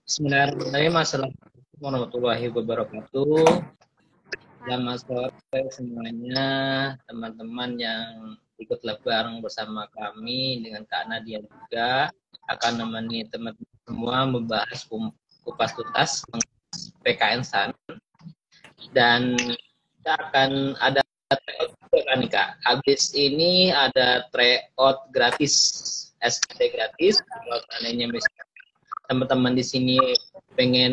Bismillahirrahmanirrahim. Assalamualaikum warahmatullahi wabarakatuh. Selamat sore semuanya, teman-teman yang ikut bareng bersama kami dengan Kak Nadia juga akan menemani teman-teman semua membahas kupas tuntas PKN STAN, dan kita akan ada tryout juga kan nih Kak. Habis ini ada tryout gratis, SPT gratis. Kalau seandainya misalnya teman-teman di sini pengen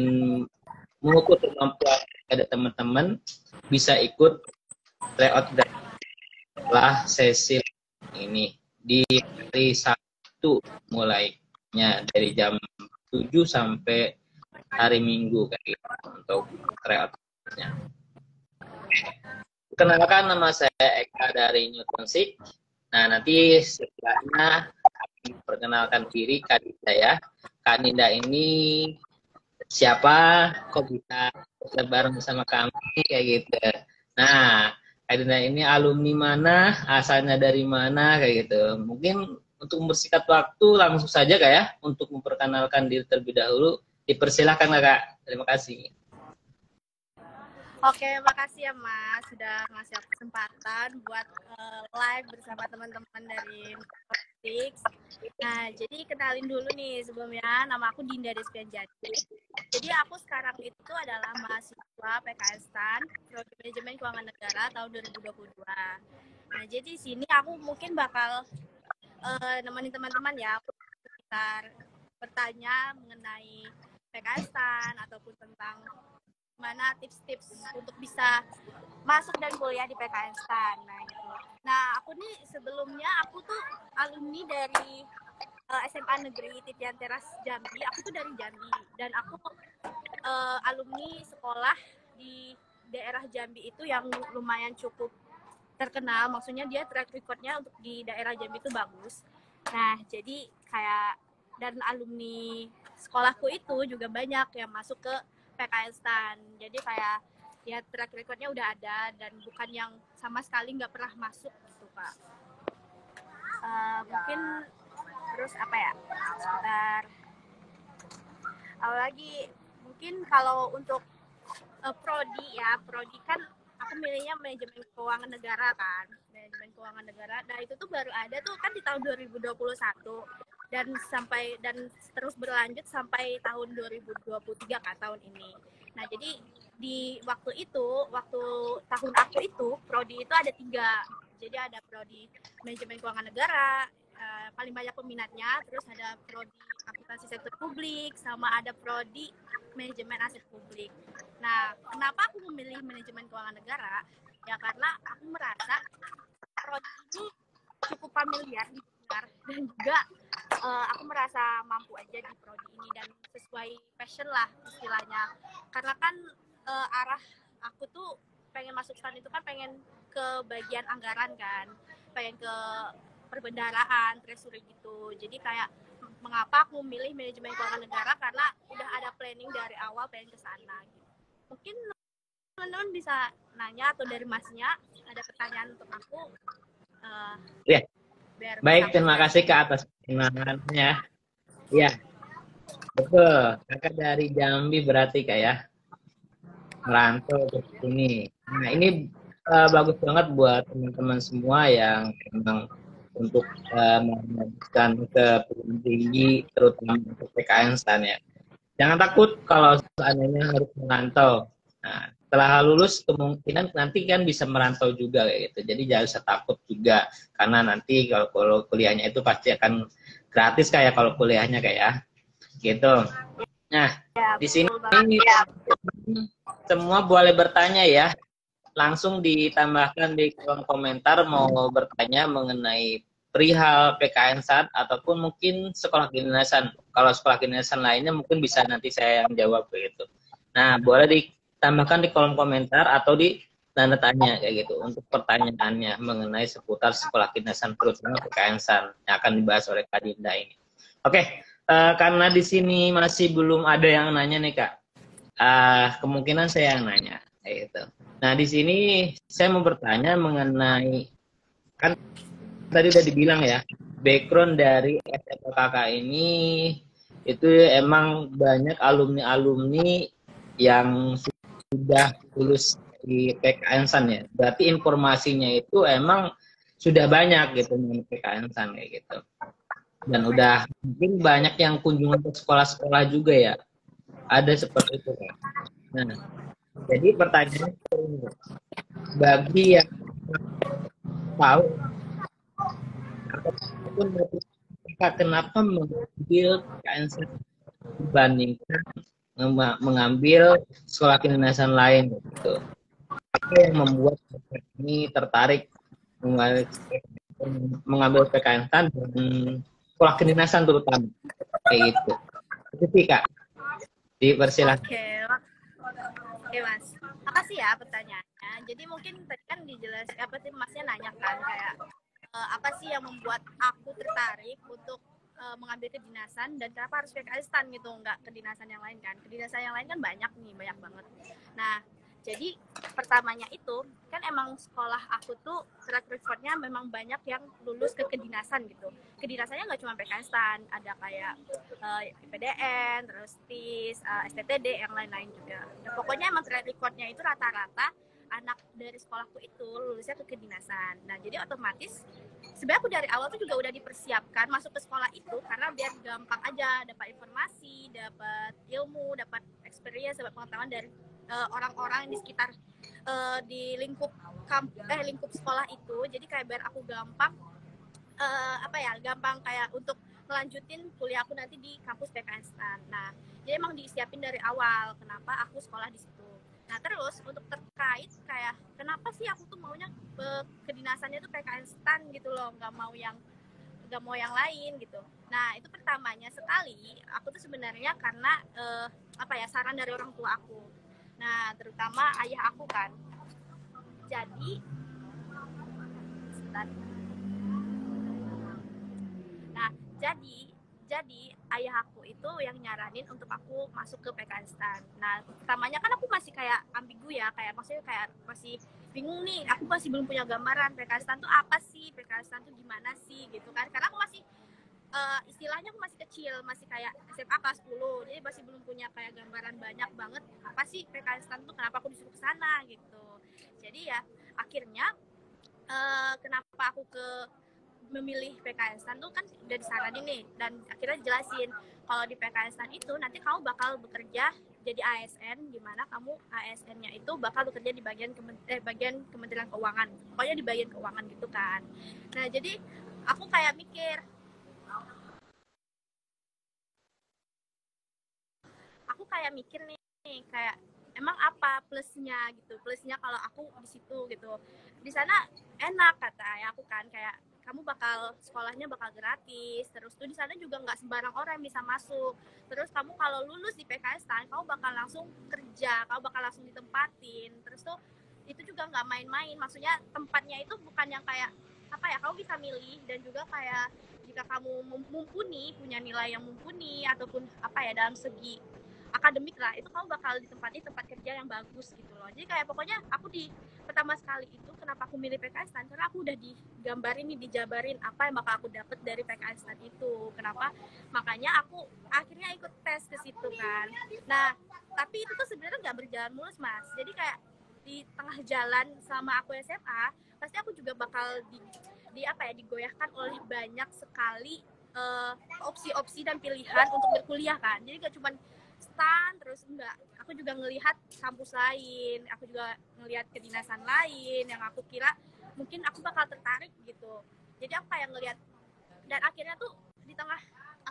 mengukur kemampuan ada teman-teman, bisa ikut tryout setelah sesi ini di hari Sabtu, mulainya dari jam 7 sampai hari Minggu kayak gitu untuk tryoutnya. Kenalkan, nama saya Eka dari Newton Sik. Nah, nanti setelahnya perkenalkan diri Kak Dinda ya. Kak Dinda ini siapa, kok bisa bareng bersama kami kayak gitu. Nah, Kak Dinda ini alumni mana, asalnya dari mana kayak gitu. Mungkin untuk mempersingkat waktu langsung saja Kak ya, untuk memperkenalkan diri terlebih dahulu. Dipersilahkan Kak. Terima kasih. Oke, makasih ya Mas sudah ngasih aku kesempatan buat live bersama teman-teman dari Politics. Nah, jadi kenalin dulu nih sebelumnya, nama aku Dinda Despianjati. Jadi aku sekarang itu adalah mahasiswa PKN STAN, Prodi Manajemen Keuangan Negara tahun 2022. Nah, jadi di sini aku mungkin bakal nemenin teman-teman ya, sekitar bertanya mengenai PKN STAN ataupun tentang mana tips-tips untuk bisa masuk dan kuliah di PKN STAN. Nah, gitu. Nah, aku nih sebelumnya aku tuh alumni dari SMA Negeri Titian Teras Jambi. Aku tuh dari Jambi dan aku alumni sekolah di daerah Jambi itu yang lumayan cukup terkenal. Maksudnya dia track recordnya untuk di daerah Jambi itu bagus. Nah, jadi kayak dan alumni sekolahku itu juga banyak yang masuk ke PKN STAN. Jadi kayak ya track recordnya udah ada dan bukan yang sama sekali nggak pernah masuk gitu Kak. Mungkin terus apa ya, sebentar lagi mungkin kalau untuk prodi ya, prodi kan aku milihnya manajemen keuangan negara kan, manajemen keuangan negara. Nah itu tuh baru ada tuh kan di tahun 2021 dan terus berlanjut sampai tahun 2023 kan, tahun ini. Nah jadi di waktu tahun aku itu prodi itu ada 3. Jadi ada prodi manajemen keuangan negara, paling banyak peminatnya, terus ada prodi akuntansi sektor publik, sama ada prodi manajemen aset publik. Nah, kenapa aku memilih manajemen keuangan negara? Ya karena aku merasa prodi ini cukup familiar dan juga aku merasa mampu aja di prodi ini dan sesuai passion lah istilahnya. Karena kan arah aku tuh pengen masuk STAN itu kan pengen ke bagian anggaran kan, pengen ke perbendaharaan, treasury gitu. Jadi kayak mengapa aku memilih manajemen keuangan negara, karena udah ada planning dari awal pengen ke sana gitu. Mungkin teman-teman bisa nanya atau dari Masnya ada pertanyaan untuk aku. Ya. Baik, terima kasih Kak atas perkenalkannya. Iya, betul. Kakak dari Jambi berarti Kak ya, merantau ke sini. Nah ini bagus banget buat teman-teman semua yang memang untuk melanjutkan ke perguruan tinggi, terutama untuk PKN STAN ya. Jangan takut kalau seandainya harus merantau. Nah, setelah lulus kemungkinan nanti kan bisa merantau juga kayak gitu. Jadi jangan usah takut juga, karena nanti kalau kuliahnya itu pasti akan gratis kayak kalau kuliahnya kayak gitu. Nah, ya, di sini semua boleh bertanya ya. Langsung ditambahkan di kolom komentar mau bertanya mengenai perihal PKN STAN ataupun mungkin sekolah kedinasan. Kalau sekolah kedinasan lainnya mungkin bisa nanti saya yang jawab begitu. Nah, boleh ditambahkan di kolom komentar atau di tanda tanya kayak gitu untuk pertanyaannya mengenai seputar sekolah kedinasan terutama PKN STAN yang akan dibahas oleh Kak Dinda ini. Oke, karena di sini masih belum ada yang nanya nih Kak. Kemungkinan saya yang nanya kayak gitu. Nah, di sini saya mau bertanya mengenai, kan tadi udah dibilang ya, background dari SMK ini itu emang banyak alumni-alumni yang sudah lulus di PKN-san ya. Berarti informasinya itu emang sudah banyak gitu mengenai PKN-san kayak gitu. Dan udah mungkin banyak yang kunjungan ke sekolah-sekolah juga ya. Ada seperti itu kan. Nah, jadi pertanyaannya bagi yang tahu apapun kenapa mengambil PKN-san dibandingkan mengambil sekolah kedinasan lain gitu. Apa yang membuat ini tertarik mengambil PKN-san dan sekolah kedinasan terutama kayak gitu. Itu sih Kak. Dipersilakan. Oke Mas, makasih ya pertanyaannya. Jadi mungkin tadi kan dijelaskan apa sih Masnya nanya kan kayak apa sih yang membuat aku tertarik untuk mengambil kedinasan dan kenapa harus PKN-STAN gitu, nggak kedinasan yang lain kan. Kedinasan yang lain kan banyak nih, banyak banget. Nah, jadi pertamanya itu kan emang sekolah aku tuh track recordnya memang banyak yang lulus ke kedinasan gitu. Kedinasannya nggak cuma PKN-STAN, ada kayak IPDN, terus TIS, STTD, yang lain-lain juga. Nah, pokoknya emang track recordnya itu rata-rata anak dari sekolahku itu lulusnya ke kedinasan. Nah, jadi otomatis sebenarnya aku dari awal tuh juga udah dipersiapkan masuk ke sekolah itu karena biar gampang aja dapat informasi, dapat ilmu, dapat experience, dapat pengetahuan dari orang-orang di sekitar di lingkup lingkup sekolah itu. Jadi kayak biar aku gampang gampang kayak untuk melanjutin kuliah aku nanti di kampus PKN-STAN. Nah, jadi emang disiapin dari awal kenapa aku sekolah di situ. Nah, terus untuk terkait kayak kenapa sih aku tuh maunya kedinasannya tuh PKN-STAN gitu loh, nggak mau yang lain gitu. Nah, itu pertamanya sekali aku tuh sebenarnya karena saran dari orang tua aku. Nah, terutama ayah aku kan. Jadi jadi ayah aku itu yang nyaranin untuk aku masuk ke PKN-STAN. Nah, pertamanya kan aku masih kayak ambigu ya, maksudnya kayak masih bingung nih, aku masih belum punya gambaran PKN-STAN tuh apa sih, PKN-STAN tuh gimana sih gitu kan. Karena aku masih istilahnya aku masih kecil, masih kayak SMA kelas 10, jadi masih belum punya kayak gambaran banyak banget apa sih PKN-STAN tuh, kenapa aku disuruh ke sana gitu. Jadi ya akhirnya kenapa aku memilih PKN-STAN tuh kan udah disaranin nih, dan akhirnya jelasin kalau di PKN-STAN itu nanti kamu bakal bekerja jadi ASN, di mana kamu ASN-nya itu bakal bekerja di bagian Kementerian Keuangan, pokoknya di bagian keuangan gitu kan. Nah, jadi aku kayak mikir, nih kayak emang apa plusnya gitu, kalau aku di situ gitu. Di sana enak kata ayah aku kan, kayak kamu sekolahnya bakal gratis, terus tuh di sana juga nggak sembarang orang yang bisa masuk, terus kamu kalau lulus di PKN-STAN kamu bakal langsung kerja, kamu bakal langsung ditempatin, terus tuh itu juga nggak main-main, maksudnya tempatnya itu bukan yang kayak kamu bisa milih, dan juga kayak jika kamu mumpuni, punya nilai yang mumpuni ataupun dalam segi akademik lah, itu kamu bakal ditempati tempat kerja yang bagus gitu loh. Jadi kayak pokoknya aku di pertama sekali itu kenapa aku milih PKN-STAN, karena aku udah dijabarin apa yang bakal aku dapet dari PKN-STAN itu. Kenapa? Makanya aku akhirnya ikut tes ke situ kan. Nah, tapi itu tuh sebenarnya nggak berjalan mulus, Mas. Jadi kayak di tengah jalan selama aku SMA, pasti aku juga bakal digoyahkan oleh banyak sekali opsi-opsi dan pilihan untuk berkuliah kan. Jadi gak cuma STAN terus, enggak, aku juga ngelihat kampus lain, aku juga ngelihat kedinasan lain yang aku kira mungkin aku bakal tertarik gitu. Jadi aku kayak ngelihat, dan akhirnya tuh di tengah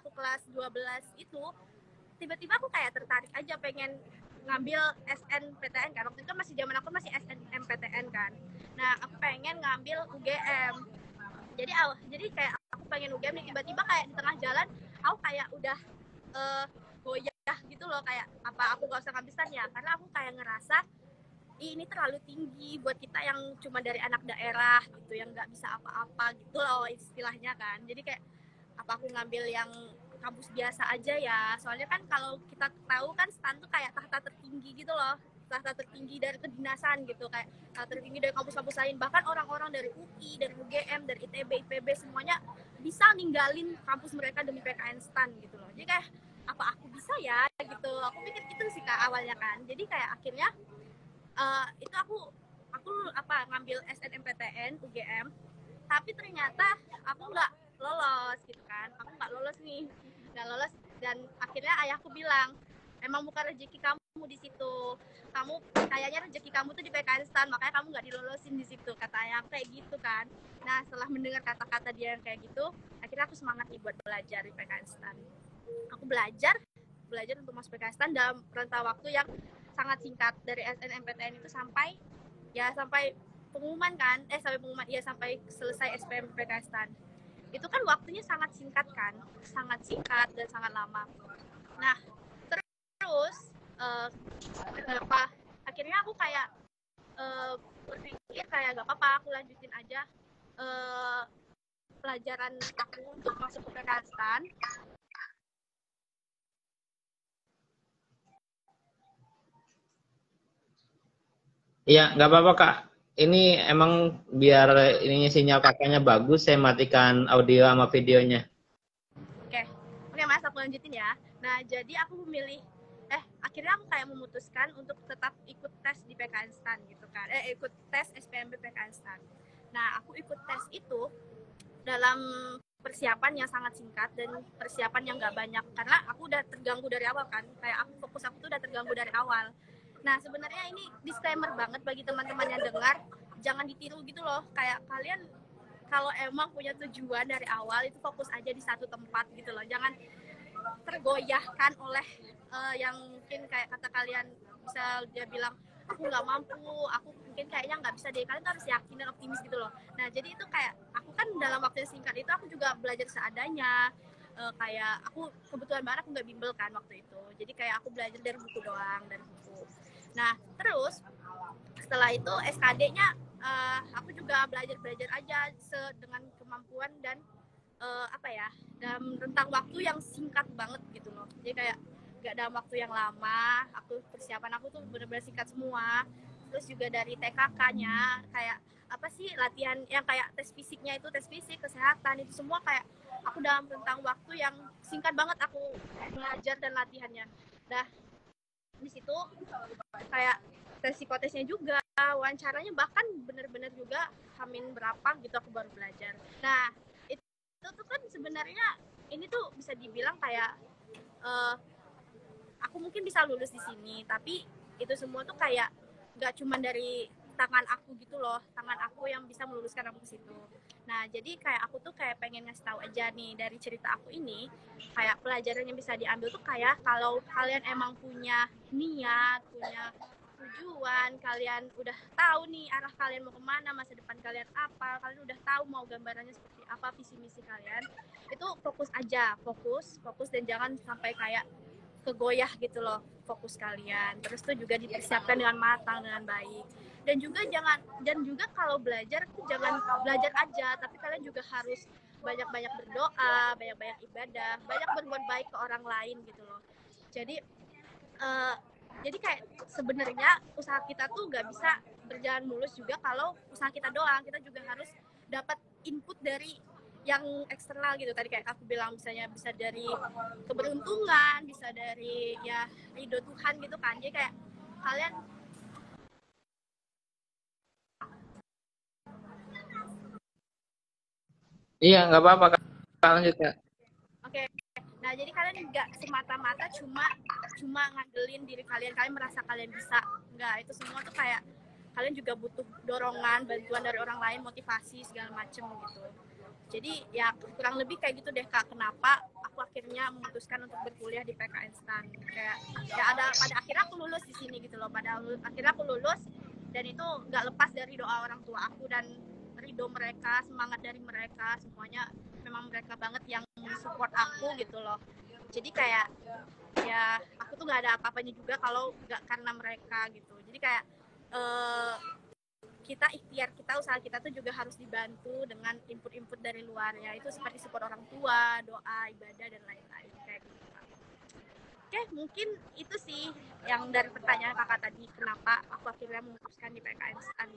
aku kelas 12 itu tiba-tiba aku kayak tertarik aja pengen ngambil SNPTN kan. Waktu itu masih zaman aku masih SNMPTN kan. Nah, aku pengen ngambil UGM. Jadi kayak aku pengen UGM nih, tiba-tiba kayak di tengah jalan aku kayak udah goyah gitu loh, kayak apa aku gak usah ngambil STAN ya, karena aku kayak ngerasa ini terlalu tinggi buat kita yang cuma dari anak daerah gitu, yang nggak bisa apa-apa gitu loh istilahnya kan. Jadi kayak apa aku ngambil yang kampus biasa aja ya, soalnya kan kalau kita tahu kan STAN tuh kayak tahta tertinggi gitu loh, tahta tertinggi dari kedinasan gitu, kayak tahta tertinggi dari kampus-kampus lain. Bahkan orang-orang dari UI, dari UGM, dari ITB, IPB semuanya bisa ninggalin kampus mereka demi PKN-STAN gitu loh. Jadi kayak apa aku bisa ya gitu, aku pikir gitu sih Kak awalnya kan. Jadi kayak akhirnya itu aku ngambil SNMPTN UGM, tapi ternyata aku nggak lolos gitu kan, aku nggak lolos nih, nggak lolos. Dan akhirnya ayahku bilang, emang bukan rezeki kamu di situ, kamu kayaknya rezeki kamu tuh di PKN STAN, makanya kamu nggak dilolosin di situ, kata ayah kayak gitu kan. Nah setelah mendengar kata-kata dia yang kayak gitu, akhirnya aku semangat nih buat belajar di PKN STAN. Aku belajar untuk masuk PKN STAN dalam rentang waktu yang sangat singkat, dari SNMPTN itu sampai pengumuman kan, sampai pengumuman, ya sampai selesai SPM PKN STAN. Itu kan waktunya sangat singkat kan, sangat singkat dan sangat lama. Nah terus kenapa akhirnya aku kayak berpikir kayak gak apa-apa, aku lanjutin aja pelajaran aku untuk masuk ke PKN STAN. Iya, nggak apa-apa Kak. Ini emang biar ininya sinyal kakaknya bagus, saya matikan audio sama videonya. Oke Mas, aku lanjutin ya. Nah jadi aku memilih, akhirnya aku kayak memutuskan untuk tetap ikut tes di PKN STAN gitu kan, ikut tes SPMB PKN STAN. Nah aku ikut tes itu dalam persiapan yang sangat singkat dan persiapan yang gak banyak, karena aku udah terganggu dari awal kan, kayak fokus aku tuh udah terganggu dari awal. Nah sebenarnya ini disclaimer banget bagi teman-teman yang dengar, jangan ditiru gitu loh, kayak kalian kalau emang punya tujuan dari awal itu fokus aja di satu tempat gitu loh, jangan tergoyahkan oleh yang mungkin kayak kata kalian, bisa dia bilang aku nggak mampu, aku mungkin kayaknya nggak bisa deh, kalian harus yakin dan optimis gitu loh. Nah jadi itu kayak aku kan dalam waktu yang singkat itu aku juga belajar seadanya, kayak aku kebetulan banget aku nggak bimbel kan waktu itu, jadi kayak aku belajar dari buku doang, dari buku. Nah terus setelah itu SKD-nya aku juga belajar aja dengan kemampuan dan dalam rentang waktu yang singkat banget gitu loh. Jadi kayak gak dalam waktu yang lama, persiapan aku tuh benar-benar singkat semua. Terus juga dari TKK-nya kayak apa sih, latihan yang kayak tes fisiknya itu, tes fisik, kesehatan, itu semua kayak aku dalam rentang waktu yang singkat banget aku belajar dan latihannya. Nah di situ kayak tes psikotesnya juga, wawancaranya bahkan bener-bener juga hamin berapa gitu aku baru belajar. Nah itu tuh kan sebenarnya ini tuh bisa dibilang kayak aku mungkin bisa lulus di sini, tapi itu semua tuh kayak gak cuma dari tangan aku gitu loh, tangan aku yang bisa meluluskan aku ke situ. Nah jadi kayak aku tuh kayak pengen ngasih tahu aja nih dari cerita aku ini, kayak pelajaran yang bisa diambil tuh kayak kalau kalian emang punya niat, punya tujuan, kalian udah tahu nih arah kalian mau kemana, masa depan kalian apa, kalian udah tahu mau gambarannya seperti apa, visi misi kalian, itu fokus aja, fokus dan jangan sampai kayak kegoyah gitu loh fokus kalian. Terus tuh juga dipersiapkan dengan matang, dengan baik. Dan juga kalau belajar tuh jangan belajar aja, tapi kalian juga harus banyak-banyak berdoa, banyak-banyak ibadah, banyak berbuat baik ke orang lain gitu loh. Jadi kayak sebenarnya usaha kita tuh nggak bisa berjalan mulus juga kalau usaha kita doang, kita juga harus dapat input dari yang eksternal gitu. Tadi kayak aku bilang, misalnya bisa dari keberuntungan, bisa dari ya ridho Tuhan gitu kan. Jadi kayak kalian Iya, nggak apa-apa Kak. Lanjut Kak. Oke. Nah, jadi kalian nggak semata-mata cuma ngandelin diri kalian merasa kalian bisa. Nggak, itu semua tuh kayak kalian juga butuh dorongan, bantuan dari orang lain, motivasi segala macem gitu. Jadi ya kurang lebih kayak gitu deh Kak, kenapa aku akhirnya memutuskan untuk berkuliah di PKN STAN. Kayak ya pada akhirnya aku lulus di sini gitu loh. Akhirnya aku lulus, dan itu nggak lepas dari doa orang tua aku dan ridho mereka, semangat dari mereka, semuanya memang mereka banget yang support aku gitu loh. Jadi kayak ya aku tuh nggak ada apa-apanya juga kalau nggak karena mereka gitu. Jadi kayak kita ikhtiar kita, usaha kita tuh juga harus dibantu dengan input-input dari luar ya, itu seperti support orang tua, doa, ibadah dan lain-lain kayak gitu. Oke, mungkin itu sih yang dari pertanyaan kakak tadi, kenapa aku akhirnya memutuskan di PKN STAN.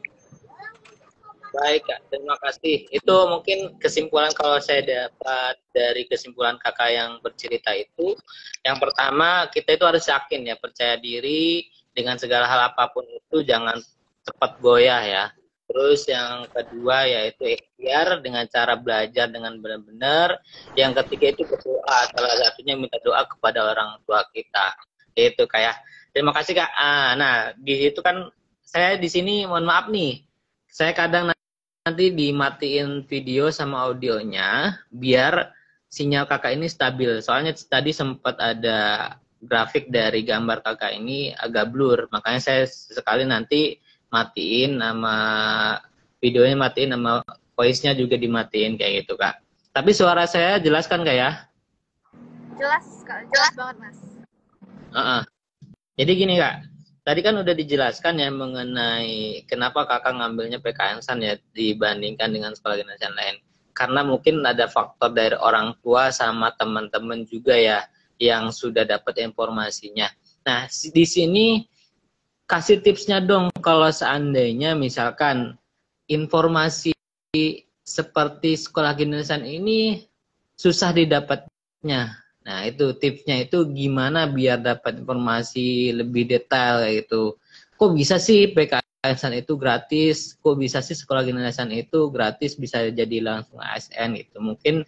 Baik Kak, terima kasih. Itu mungkin kesimpulan kalau saya dapat dari kesimpulan kakak yang bercerita itu, yang pertama kita itu harus yakin ya, percaya diri dengan segala hal apapun itu, jangan cepat goyah ya. Terus yang kedua yaitu ikhtiar dengan cara belajar dengan benar-benar. Yang ketiga itu berdoa, salah satunya minta doa kepada orang tua kita. Itu kayak, terima kasih Kak. Nah, di situ kan saya di sini mohon maaf nih, saya kadang nanti dimatiin video sama audionya biar sinyal kakak ini stabil. Soalnya tadi sempat ada grafik dari gambar kakak ini agak blur. Makanya saya sekali nanti matiin sama videonya, matiin sama voice-nya juga dimatiin kayak gitu Kak. Tapi suara saya jelas kan Kak ya? Jelas, jelas banget Mas. Jadi gini Kak, tadi kan udah dijelaskan ya mengenai kenapa kakak ngambilnya PKN STAN ya dibandingkan dengan sekolah generasi lain. Karena mungkin ada faktor dari orang tua sama teman-teman juga ya yang sudah dapat informasinya. Nah, di sini kasih tipsnya dong kalau seandainya misalkan informasi seperti sekolah generasi ini susah didapatnya. Nah, itu tipsnya itu gimana biar dapat informasi lebih detail kayak gitu. Kok bisa sih PKN itu gratis? Kok bisa sih sekolah generasi itu gratis bisa jadi langsung ASN gitu. Mungkin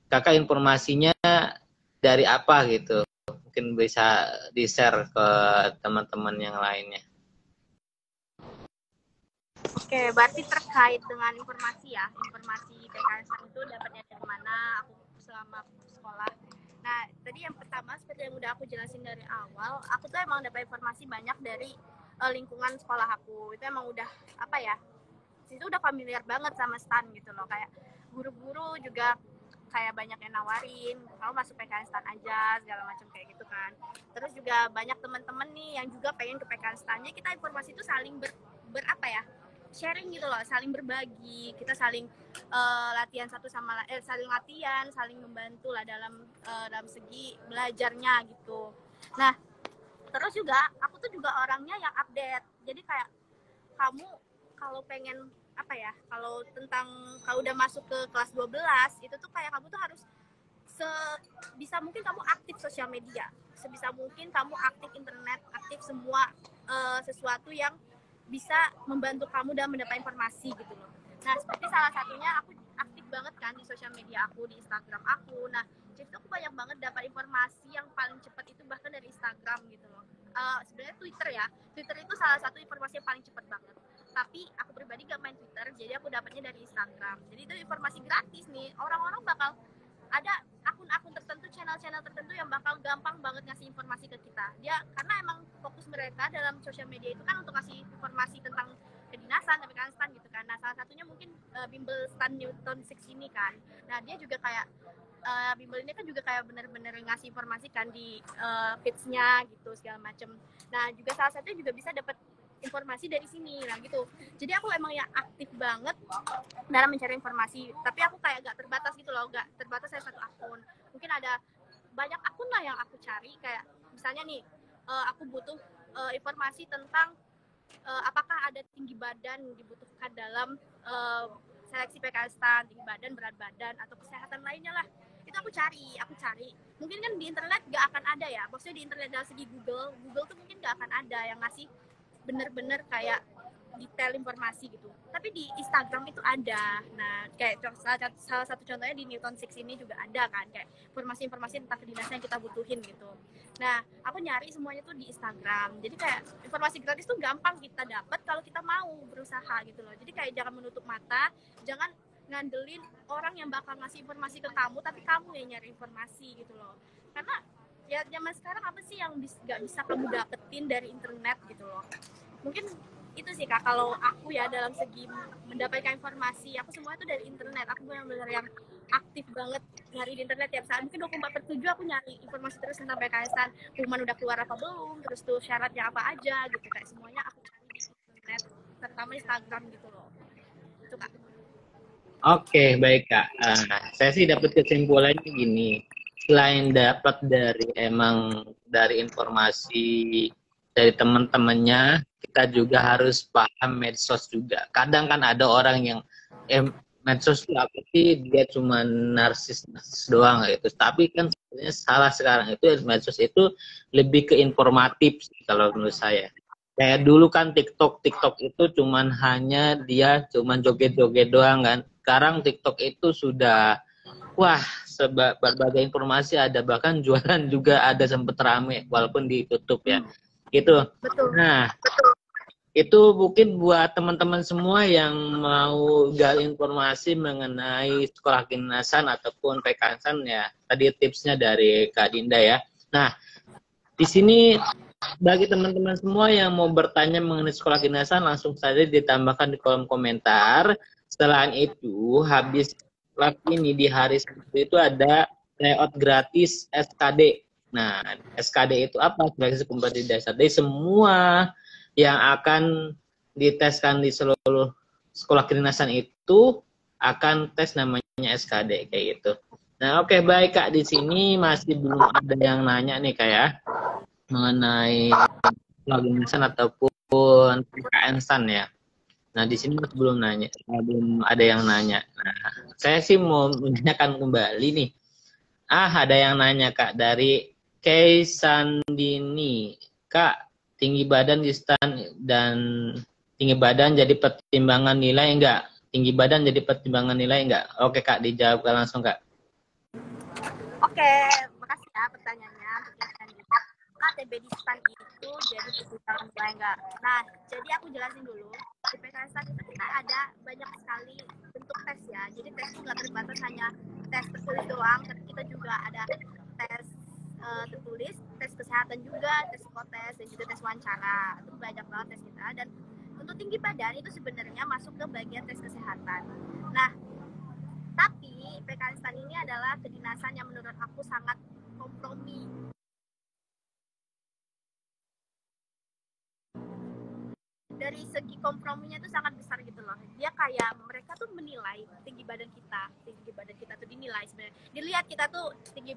kakak informasinya dari apa gitu. Mungkin bisa di-share ke teman-teman yang lainnya. Oke, berarti terkait dengan informasi ya, informasi PKN itu dapatnya dari mana aku selama sekolah. Nah, tadi yang pertama seperti yang udah aku jelasin dari awal, aku tuh emang dapat informasi banyak dari lingkungan sekolah aku. Itu emang udah apa ya? Itu udah familiar banget sama STAN gitu loh, kayak guru-guru juga kayak banyak yang nawarin, kamu masuk PKN STAN aja segala macam kayak gitu kan. Terus juga banyak teman-teman nih yang juga pengen ke PKN STAN-nya, kita informasi itu saling berapa ya? Sharing gitu loh, saling berbagi, kita saling latihan satu sama saling latihan, saling membantu lah dalam segi belajarnya gitu. Nah, terus juga aku tuh juga orangnya yang update. Jadi kayak kamu kalau pengen apa ya, kalau udah masuk ke kelas 12 itu tuh kayak kamu tuh harus sebisa mungkin kamu aktif sosial media, sebisa mungkin kamu aktif internet, aktif semua sesuatu yang bisa membantu kamu dalam mendapat informasi gitu loh. Nah, seperti salah satunya aku aktif banget kan di sosial media aku, di Instagram aku. Nah, jadi aku banyak banget dapat informasi yang paling cepat itu bahkan dari Instagram gitu loh. Sebenarnya Twitter ya, Twitter itu salah satu informasi yang paling cepat banget. Tapi aku pribadi gak main Twitter, jadi aku dapatnya dari Instagram. Jadi itu informasi gratis nih, orang-orang bakal ada akun-akun tertentu, channel-channel tertentu yang bakal gampang banget ngasih informasi ke kita. Dia karena emang fokus mereka dalam sosial media itu kan untuk ngasih informasi tentang kedinasan, tapi kan STAN gitu kan. Nah, salah satunya mungkin bimbel STAN Newton 6 ini kan. Nah, dia juga kayak bimbel ini kan juga kayak bener-bener ngasih informasi kan di feeds-nya gitu segala macem. Nah, juga salah satunya juga bisa dapat informasi dari sini, nah gitu. Jadi aku emang ya aktif banget dalam mencari informasi, tapi aku kayak gak terbatas gitu loh, gak terbatas saya satu akun. Mungkin ada banyak akun lah yang aku cari, kayak misalnya nih aku butuh informasi tentang apakah ada tinggi badan dibutuhkan dalam seleksi PKN STAN, tinggi badan, berat badan, atau kesehatan lainnya lah. Itu aku cari. Mungkin kan di internet gak akan ada ya, maksudnya di internet dari segi Google tuh mungkin gak akan ada yang ngasih bener-bener kayak detail informasi gitu. Tapi di Instagram itu ada. Nah, kayak salah satu contohnya di Newton 6 ini juga ada kan, kayak informasi-informasi tentang kedinasan yang kita butuhin gitu. Nah, aku nyari semuanya tuh di Instagram. Jadi kayak informasi gratis tuh gampang kita dapat kalau kita mau berusaha gitu loh. Jadi kayak jangan menutup mata, jangan ngandelin orang yang bakal ngasih informasi ke kamu, tapi kamu yang nyari informasi gitu loh. Karena ya zaman sekarang apa sih yang gak bisa kamu dapetin dari internet gitu loh. Mungkin itu sih Kak, kalau aku ya dalam segi mendapatkan informasi, aku semua itu dari internet. Aku benar-benar yang aktif banget nyari di internet tiap saat. Mungkin 24/7 aku nyari informasi terus tentang PKN STAN. Pengumuman udah keluar apa belum, terus tuh syaratnya apa aja gitu. Kayak semuanya aku cari di internet, terutama Instagram gitu loh. Itu Kak. Oke, baik Kak. Saya sih dapat kesimpulannya gini. selain dapat dari informasi dari teman-temannya, kita juga harus paham medsos juga. Kadang kan ada orang yang medsos itu apa sih, dia cuma narsis doang gitu. Tapi kan sebenarnya salah sekarang itu, medsos itu lebih ke informatif sih, kalau menurut saya. Kayak dulu kan TikTok itu dia cuman joget-joget doang kan. Sekarang TikTok itu sudah wah, berbagai informasi ada, bahkan jualan juga ada, sempet rame walaupun ditutup ya. Gitu. Betul. Nah, itu mungkin buat teman-teman semua yang mau gali informasi mengenai sekolah kedinasan ataupun PKN ya. Tadi tipsnya dari Kak Dinda ya. Nah, di sini bagi teman-teman semua yang mau bertanya mengenai sekolah kedinasan, langsung saja ditambahkan di kolom komentar. Selain itu, habis live ini di hari Sabtu itu ada layout gratis SKD. Nah, SKD itu apa? Seleksi kompetisi dasar. Jadi semua yang akan diteskan di seluruh sekolah kedinasan itu akan tes namanya SKD kayak gitu. Nah, oke, baik Kak, di sini masih belum ada yang nanya nih Kak ya, mengenai sekolah kedinasan ataupun PKN STAN ya. Nah, di sini masih belum ada yang nanya. Nah, saya sih mau menanyakan kembali nih. Ada yang nanya Kak, dari Kay Sandini. Kak, tinggi badan di STAN dan tinggi badan jadi pertimbangan nilai enggak? Tinggi badan jadi pertimbangan nilai enggak? Oke Kak, dijawab langsung Kak. Oke, makasih ya pertanyaannya. TB di STAN itu jadi pertimbangan nilai enggak? Nah, jadi aku jelasin dulu. Di PKN STAN itu kita ada banyak sekali bentuk tes ya. Jadi tes itu nggak terbatas hanya tes tertulis doang, tapi kita juga ada tes tertulis, tes kesehatan juga, tes psikotes, dan juga tes wawancara. Itu banyak banget tes kita. Dan untuk tinggi badan itu sebenarnya masuk ke bagian tes kesehatan. Nah, tapi PKN STAN ini adalah kedinasan yang menurut aku sangat kompromi. Dari segi komprominya itu sangat besar gitu loh. Dia kayak mereka tuh menilai tinggi badan kita tuh dinilai sebenarnya. Dilihat kita tuh tinggi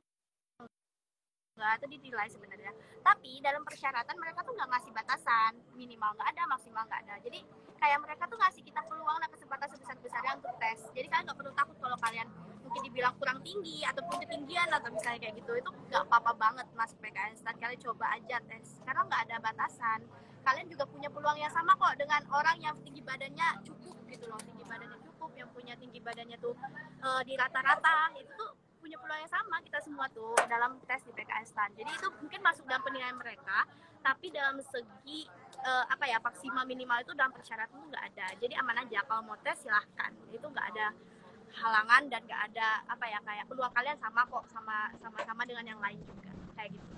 enggak, itu dinilai sebenarnya. Tapi dalam persyaratan mereka tuh nggak ngasih batasan, minimal nggak ada, maksimal nggak ada. Jadi kayak mereka tuh ngasih kita peluang dan kesempatan sebesar-besarnya untuk tes. Jadi kalian nggak perlu takut kalau kalian mungkin dibilang kurang tinggi ataupun ketinggian atau misalnya kayak gitu, itu nggak apa-apa banget masuk PKN STAN. Kalian coba aja tes, karena nggak ada batasan. Kalian juga punya peluang yang sama kok dengan orang yang tinggi badannya cukup gitu loh, tinggi badannya cukup, yang punya tinggi badannya tuh di rata-rata, itu tuh punya peluang yang sama kita semua tuh dalam tes di PKN STAN. Jadi itu mungkin masuk dalam penilaian mereka, tapi dalam segi maksimal minimal itu dalam persyaratan itu nggak ada. Jadi aman aja, kalau mau tes silahkan, itu nggak ada halangan dan nggak ada kayak peluang kalian sama kok, sama dengan yang lain juga kayak gitu.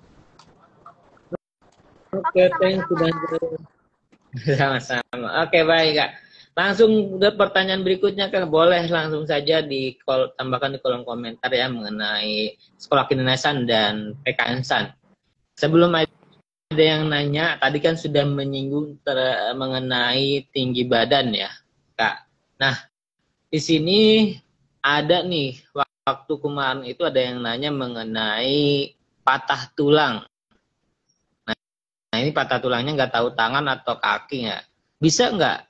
Oke, thank you. Sama-sama. Oke, baik Kak. Langsung ke pertanyaan berikutnya Kak, boleh langsung saja tambahkan di kolom komentar ya mengenai sekolah kedinasan dan PKN STAN. Sebelum ada yang nanya, tadi kan sudah menyinggung mengenai tinggi badan ya Kak. Nah, di sini ada nih, waktu kemarin itu ada yang nanya mengenai patah tulang. Nah, ini patah tulangnya nggak tahu tangan atau kaki nggak? Bisa nggak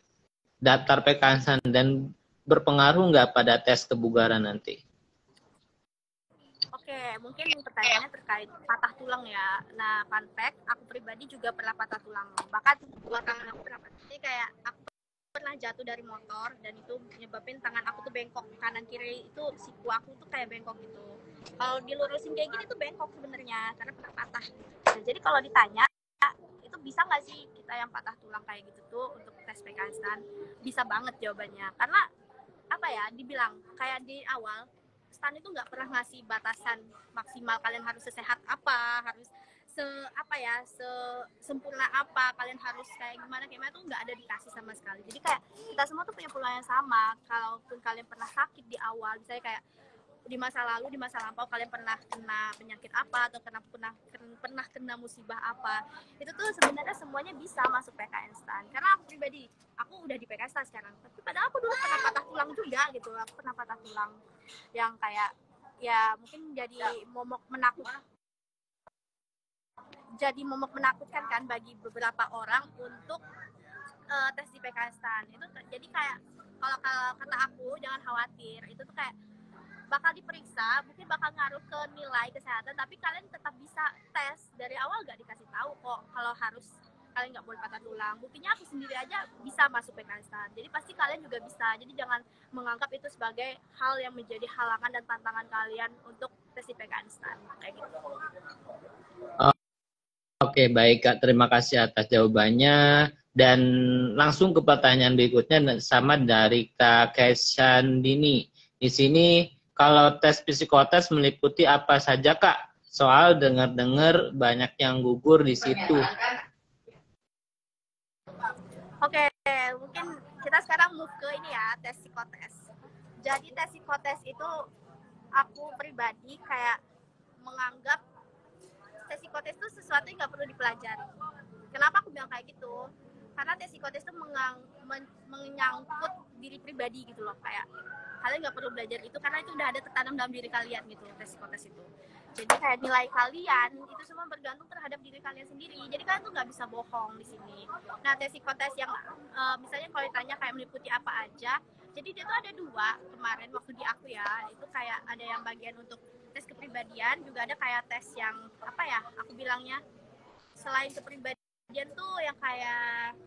daftar PKN STAN dan berpengaruh nggak pada tes kebugaran nanti? Oke, mungkin pertanyaannya terkait patah tulang ya. Nah, fun fact, aku pribadi juga pernah patah tulang. Bahkan dua tangan aku pernah patah. Jadi kayak aku pernah jatuh dari motor dan itu nyebabin tangan aku tuh bengkok, kanan kiri itu siku aku tuh kayak bengkok gitu. Kalau dilurusin kayak gini tuh bengkok sebenarnya karena pernah patah. Nah, jadi kalau ditanya itu bisa nggak sih kita yang patah tulang kayak gitu tuh untuk tes PKN STAN? Bisa banget jawabannya. Karena dibilang kayak di awal STAN itu nggak pernah ngasih batasan maksimal kalian harus sesehat apa, harus sempurna apa, kalian harus kayak gimana tuh nggak ada dikasih sama sekali. Jadi kayak kita semua tuh punya peluang yang sama. Kalaupun kalian pernah sakit di awal, misalnya kayak di masa lalu, di masa lampau kalian pernah kena penyakit apa atau pernah kena musibah apa, itu tuh sebenarnya semuanya bisa masuk PKN STAN. Karena aku pribadi, aku udah di PKN STAN sekarang, tapi padahal aku dulu pernah patah tulang juga gitu. Aku pernah patah tulang yang kayak ya mungkin jadi momok menakutkan kan bagi beberapa orang untuk tes di PKStan itu. Jadi kayak kalau kata aku jangan khawatir, itu tuh kayak bakal diperiksa, mungkin bakal ngaruh ke nilai kesehatan, tapi kalian tetap bisa tes. Dari awal gak dikasih tahu kok kalau harus kalian nggak boleh patah tulang. Buktinya aku sendiri aja bisa masuk PKStan, jadi pasti kalian juga bisa. Jadi jangan menganggap itu sebagai hal yang menjadi halangan dan tantangan kalian untuk tes di PKStan kayak gitu. Oke, baik Kak. Terima kasih atas jawabannya. Dan langsung ke pertanyaan berikutnya sama dari Kak Kesandini. Di sini kalau tes psikotes meliputi apa saja Kak? Soal dengar-dengar banyak yang gugur di situ. Oke, mungkin kita sekarang move ke ini ya, tes psikotes. Jadi tes psikotes itu aku pribadi kayak menganggap tes psikotes itu sesuatu yang nggak perlu dipelajari. Kenapa aku bilang kayak gitu? Karena tes psikotes itu menyangkut diri pribadi gitu loh, kayak kalian nggak perlu belajar itu karena itu udah ada tertanam dalam diri kalian gitu, tes psikotes itu. Jadi kayak nilai kalian itu semua bergantung terhadap diri kalian sendiri. Jadi kalian tuh nggak bisa bohong di sini. Nah, tes psikotes yang misalnya kalau ditanya kayak meliputi apa aja, jadi dia tuh ada 2 kemarin waktu di aku ya. Itu kayak ada yang bagian untuk tes kepribadian, juga ada kayak tes yang apa ya, aku bilangnya selain kepribadian tuh yang kayak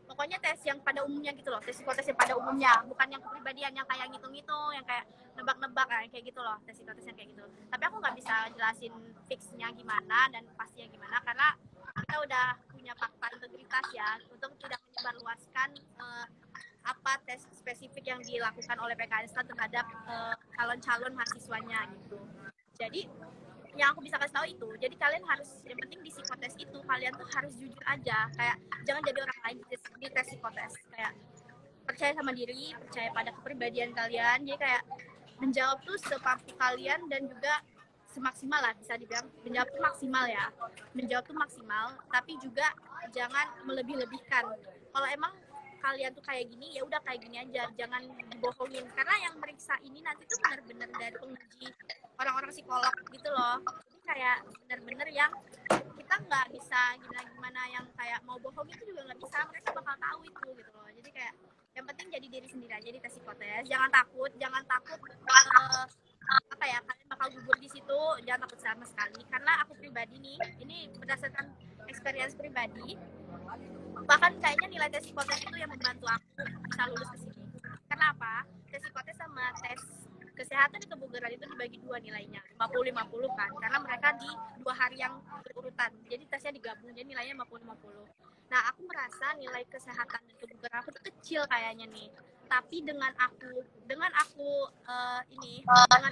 pokoknya tes yang pada umumnya gitu loh, tes psikotes yang pada umumnya, bukan yang kepribadian yang kayak ngitung-ngitung, yang kayak nebak-nebak kayak gitu loh, tes psikotes yang kayak gitu. Tapi aku nggak bisa jelasin fixnya gimana dan pastinya gimana karena kita udah punya fakta integritas ya untuk tidak menyebarluaskan apa tes spesifik yang dilakukan oleh PKStan terhadap calon-calon mahasiswanya gitu. Jadi yang aku bisa kasih tahu itu, jadi kalian harus, yang penting di psikotes itu kalian tuh harus jujur aja, kayak jangan jadi orang lain di tes psikotes, kayak percaya sama diri, percaya pada kepribadian kalian, jadi kayak menjawab tuh semampu kalian dan juga semaksimal lah, bisa dibilang menjawab tuh maksimal ya, menjawab tuh maksimal, tapi juga jangan melebih-lebihkan. Kalau emang kalian tuh kayak gini, ya udah kayak gini aja, jangan dibohongin, karena yang meriksa ini nanti tuh benar-benar dari penguji orang-orang psikolog gitu loh. Jadi kayak benar-benar yang kita nggak bisa gimana yang kayak mau bohong itu juga nggak bisa, mereka bakal tahu itu gitu loh. Jadi kayak yang penting jadi diri sendiri aja di tes psikotes, jangan takut apa ya, kalian bakal gugur di situ, jangan takut sama sekali. Karena aku pribadi nih, ini berdasarkan experience pribadi, bahkan kayaknya nilai tes psikotes itu yang membantu aku bisa lulus ke sini. Kenapa? Tes psikotes sama tes kesehatan di kebugaran itu dibagi 2 nilainya, 50-50 kan, karena mereka di 2 hari yang berurutan, jadi tesnya digabung, jadi nilainya 50-50. Nah, aku merasa nilai kesehatan dan kebugaran aku tuh kecil kayaknya nih, tapi dengan aku dengan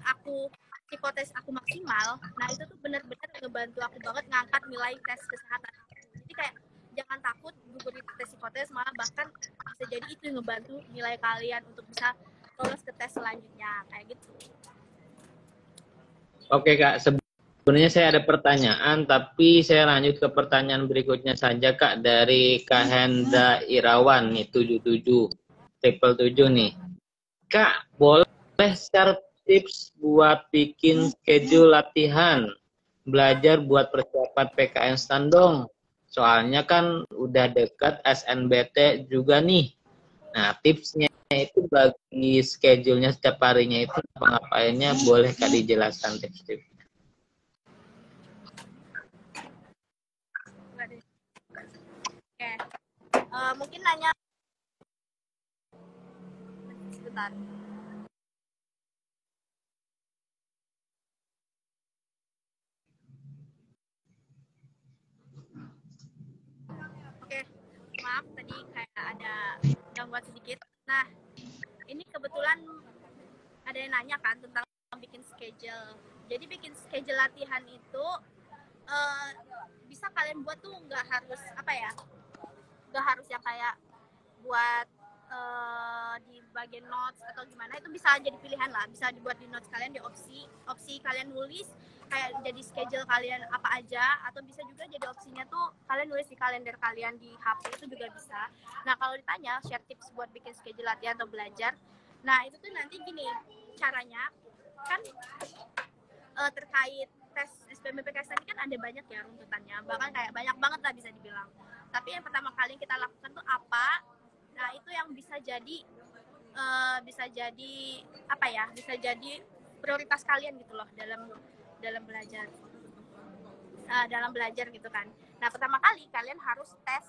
aku psikotes aku maksimal, nah itu tuh benar-benar ngebantu aku banget ngangkat nilai tes kesehatan aku. Jadi kayak jangan takut gugur di tes psikotes, malah bahkan bisa jadi itu yang ngebantu nilai kalian untuk bisa lolos ke tes selanjutnya kayak gitu. Oke Kak, sebenarnya saya ada pertanyaan, tapi saya lanjut ke pertanyaan berikutnya saja Kak, dari Kak Hendra Irawan nih, 77 nih. Kak, boleh share tips buat bikin schedule latihan belajar buat persiapan PKStan dong? Soalnya kan udah dekat SNBT juga nih. Nah, tipsnya itu bagi schedule-nya setiap harinya itu apa-ngapainnya, boleh Kak dijelaskan tips-tips? Oke, mungkin nanya sebentar. Oke, maaf tadi kayak ada gangguan sedikit. Nah, ini kebetulan ada yang nanya kan tentang bikin schedule. Jadi bikin schedule latihan itu bisa kalian buat tuh nggak harus apa ya, nggak harus yang kayak buat di bagian notes atau gimana, itu bisa jadi pilihan lah, bisa dibuat di notes kalian, di opsi kalian nulis kayak jadi schedule kalian apa aja, atau bisa juga jadi opsinya tuh kalian nulis di kalender kalian di HP, itu juga bisa. Nah, kalau ditanya share tips buat bikin schedule latihan atau belajar, nah itu tuh nanti gini caranya, kan terkait tes SBMPTN ini kan ada banyak ya runtutannya, bahkan kayak banyak banget lah bisa dibilang. Tapi yang pertama kali kita lakukan tuh apa? Nah itu yang bisa jadi apa ya? Bisa jadi prioritas kalian gitu loh dalam belajar. Dalam belajar gitu kan. Nah pertama kali kalian harus tes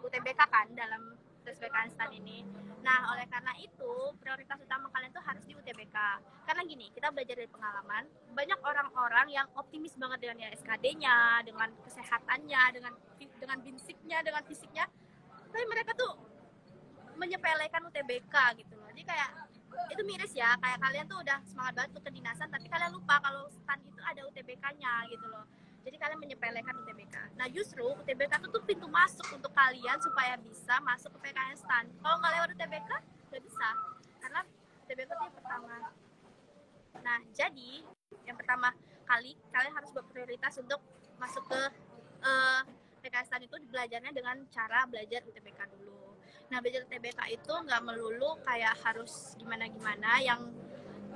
UTBK kan dalam tes BK instan ini. Nah oleh karena itu prioritas utama kalian tuh harus di UTBK. Karena gini, kita belajar dari pengalaman, banyak orang-orang yang optimis banget dengan ya SKD-nya, dengan kesehatannya, dengan binsiknya, dengan fisiknya, tapi mereka tuh menyepelekan UTBK gitu loh. Jadi kayak itu miris ya, kayak kalian tuh udah semangat banget tuh kedinasan, tapi kalian lupa kalau STAN itu ada UTBK-nya gitu loh. Jadi kalian menyepelekan UTBK. Nah justru UTBK itu tuh pintu masuk untuk kalian supaya bisa masuk ke PKN STAN. Kalau nggak lewat UTBK, nggak bisa. Karena UTBK itu yang pertama. Nah jadi yang pertama kali kalian harus berprioritas untuk masuk ke PKN STAN itu belajarnya dengan cara belajar UTBK dulu. Nah belajar UTBK itu nggak melulu kayak harus gimana-gimana yang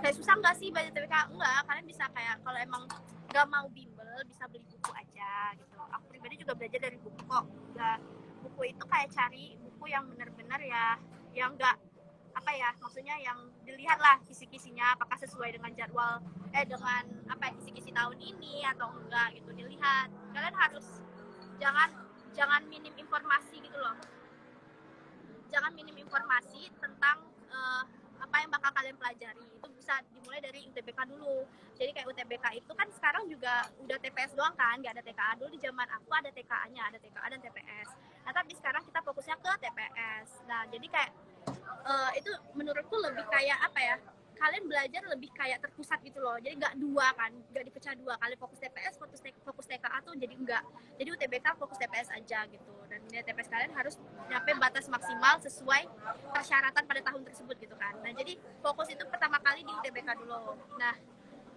kayak susah nggak sih belajar UTBK? Enggak, kalian bisa kayak kalau emang nggak mau bimbel bisa beli buku aja gitu. Aku pribadi juga belajar dari buku kok. Nggak, buku itu kayak cari buku yang benar-benar ya, yang nggak apa ya, maksudnya yang dilihat lah kisi-kisinya apakah sesuai dengan jadwal dengan apa ya, kisi-kisi tahun ini atau enggak gitu, dilihat. Kalian harus jangan minim informasi gitu loh. Jangan minim informasi tentang apa yang bakal kalian pelajari. Itu bisa dimulai dari UTBK dulu. Jadi kayak UTBK itu kan sekarang juga udah TPS doang kan, nggak ada TKA. Dulu di zaman aku ada TKA-nya, ada TKA dan TPS. Nah tapi sekarang kita fokusnya ke TPS. Nah jadi kayak itu menurutku lebih kayak apa ya, kalian belajar lebih kayak terpusat gitu loh. Jadi nggak dua kan, nggak dipecah dua. Kalian fokus TPS, fokus TKA tuh jadi enggak. Jadi UTBK fokus TPS aja gitu. Dan di TPS kalian harus nyampe batas maksimal sesuai persyaratan pada tahun tersebut gitu kan. Nah jadi fokus itu pertama kali di UTBK dulu. Nah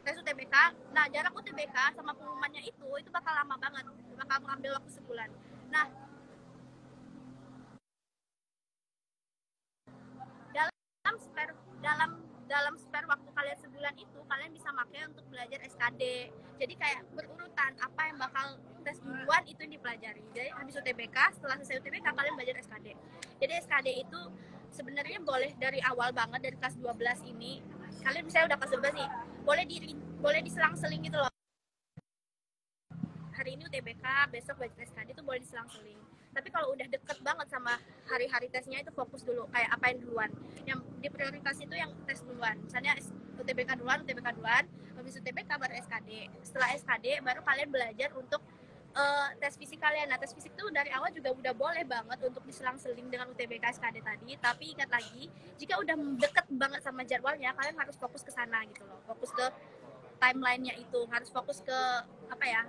tes UTBK, nah jarak UTBK sama pengumumannya itu bakal lama banget, bakal mengambil waktu sebulan. Nah dalam spare waktu kalian sebulan itu kalian bisa pakai untuk belajar SKD. Jadi kayak berurutan apa yang bakal tes duluan itu yang dipelajari. Jadi habis UTBK, setelah selesai UTBK kalian belajar SKD. Jadi SKD itu sebenarnya boleh dari awal banget, dari kelas 12 ini. Kalian misalnya udah kelas 12 nih, boleh diselang-seling gitu loh. Hari ini UTBK, besok belajar SKD itu boleh diselang-seling. Tapi kalau udah deket banget sama hari-hari tesnya itu fokus dulu, kayak apa yang duluan. Yang diprioritas itu yang tes duluan. Misalnya UTBK duluan, habis UTBK baru SKD. Setelah SKD baru kalian belajar untuk tes fisik kalian. Nah tes fisik itu dari awal juga udah boleh banget untuk diselang-seling dengan UTBK SKD tadi. Tapi ingat lagi, jika udah deket banget sama jadwalnya, kalian harus fokus ke sana gitu loh. Fokus ke timelinenya itu, harus fokus ke apa ya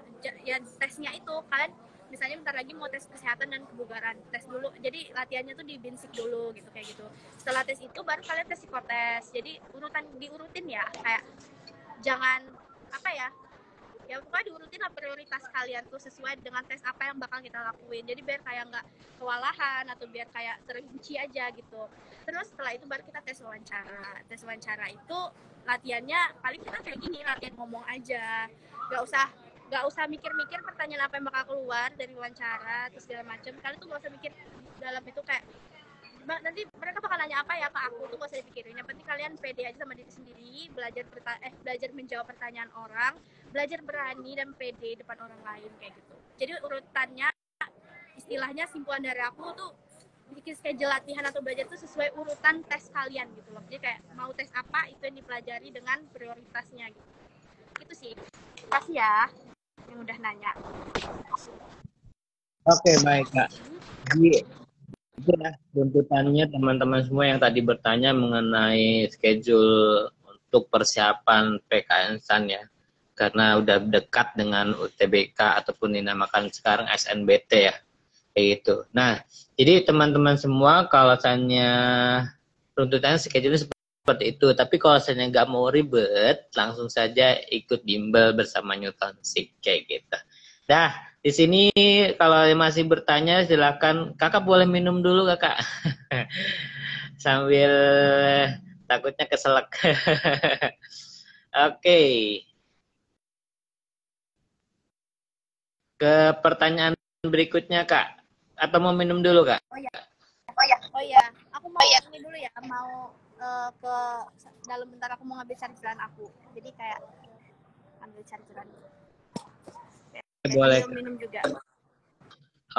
tesnya itu. Kalian misalnya bentar lagi mau tes kesehatan dan kebugaran, tes dulu, jadi latihannya tuh di binsik dulu gitu, kayak gitu. Setelah tes itu baru kalian tes psikotes. Jadi diurutin ya, kayak jangan apa ya pokoknya diurutin lah prioritas kalian tuh sesuai dengan tes apa yang bakal kita lakuin. Jadi biar kayak nggak kewalahan atau biar kayak terinci aja gitu. Terus setelah itu baru kita tes wawancara. Tes wawancara itu latihannya paling kita kayak gini, latihan ngomong aja, nggak usah mikir-mikir pertanyaan apa yang bakal keluar dari wawancara terus segala macam. Kalian tuh nggak usah mikir dalam itu, kayak nanti mereka bakal nanya apa ya ke aku tuh gak usah dipikirin. Yang penting kalian pede aja sama diri sendiri, belajar menjawab pertanyaan orang, belajar berani dan pede depan orang lain kayak gitu. Jadi urutannya, istilahnya simpulan dari aku tuh bikin schedule latihan atau belajar tuh sesuai urutan tes kalian gitu loh. Jadi kayak mau tes apa itu yang dipelajari dengan prioritasnya gitu. Itu sih. Makasih ya yang udah nanya. Oke, baik Kak. Jadi itu ya tuntutannya teman-teman semua yang tadi bertanya mengenai schedule untuk persiapan PKN STAN ya, karena udah dekat dengan UTBK ataupun dinamakan sekarang SNBT ya, kayak gitu. Nah jadi teman-teman semua kalau misalnya tuntutannya schedule seperti itu, tapi kalau misalnya nggak mau ribet langsung saja ikut bimbel bersama Newton Sik kayak gitu. Dah, di sini kalau masih bertanya silakan. Kakak boleh minum dulu kakak. Sambil takutnya keselak. Oke. Ke pertanyaan berikutnya, Kak. Atau mau minum dulu, Kak? Oh ya, aku mau ini dulu ya, mau ke dalam bentar, aku mau ngambil chargeran aku. Jadi kayak ambil chargeran. Boleh. Minum juga.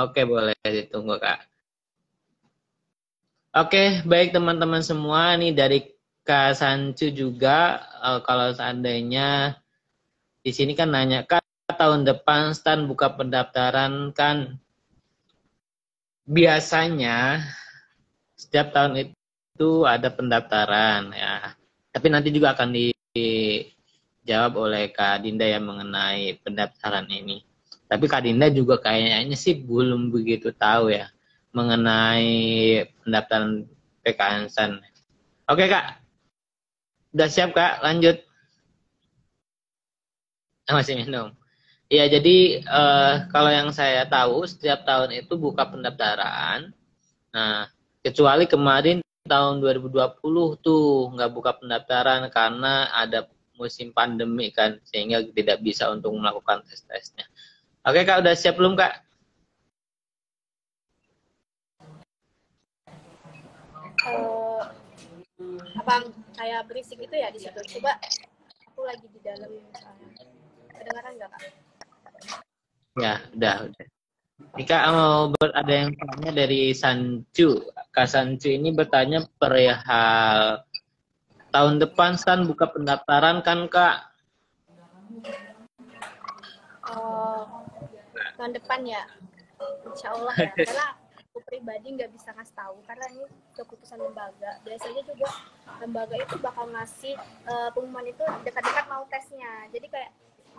Oke, boleh ditunggu, Kak. Oke, baik teman-teman semua. Ini dari Kak Sancu juga. Kalau seandainya di sini kan nanya, Kak, tahun depan Stan buka pendaftaran kan biasanya setiap tahun itu ada pendaftaran ya. Tapi nanti juga akan dijawab oleh Kak Dinda yang mengenai pendaftaran ini. Tapi Kak Dinda juga kayaknya sih belum begitu tahu ya mengenai pendaftaran PKN STAN. Oke Kak, udah siap Kak? Lanjut. Masih minum. Ya jadi kalau yang saya tahu setiap tahun itu buka pendaftaran. Nah, kecuali kemarin tahun 2020 tuh nggak buka pendaftaran karena ada musim pandemi kan, sehingga tidak bisa untuk melakukan tes-tesnya. Oke Kak, udah siap belum Kak? Apa kayak berisik gitu ya di situ? Coba, aku lagi di dalam misalnya. Kedengaran nggak Kak? Ya, udah. Jika mau ada yang tanya dari Sancu, Kak Sancu ini bertanya perihal tahun depan Stan buka pendaftaran kan Kak? Tahun depan ya, insya Allah ya. Karena aku pribadi nggak bisa ngasih tahu karena ini keputusan lembaga. Biasanya juga lembaga itu bakal ngasih pengumuman itu dekat-dekat mau tesnya. Jadi kayak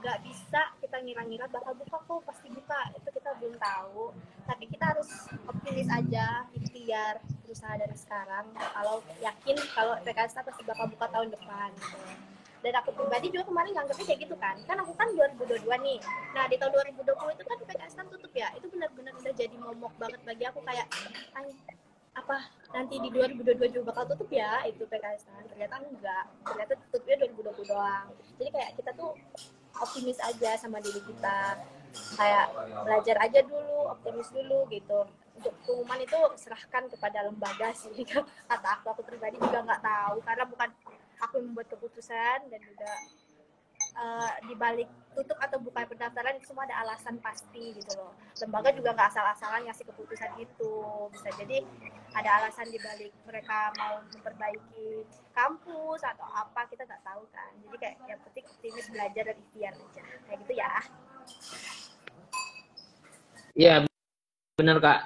nggak bisa kita ngira-ngira bakal buka kok, pasti buka, itu kita belum tahu. Tapi kita harus optimis aja, ikhtiar, berusaha dari sekarang kalau yakin kalau PKS pasti bakal buka tahun depan gitu. Dan aku pribadi juga kemarin nganggapnya kayak gitu kan aku kan 2022 nih, nah di tahun 2020 itu kan PKS kan tutup ya, itu benar-benar udah jadi momok banget bagi aku, kayak apa nanti di 2022 juga bakal tutup ya itu PKS kan, ternyata enggak, ternyata tutupnya 2020 doang. Jadi kayak kita tuh optimis aja sama diri kita, kayak belajar aja dulu, optimis dulu gitu. Untuk pengumuman itu serahkan kepada lembaga sih kata aku pribadi juga nggak tahu karena bukan aku yang membuat keputusan, dan juga di balik tutup atau buka pendaftaran itu semua ada alasan pasti gitu loh. Lembaga juga nggak asal-asalan ngasih keputusan itu, bisa jadi ada alasan di balik mereka mau memperbaiki kampus atau apa, kita nggak tahu kan. Jadi kayak yang penting optimis, belajar dan ikhtiar aja kayak gitu ya. Iya benar Kak,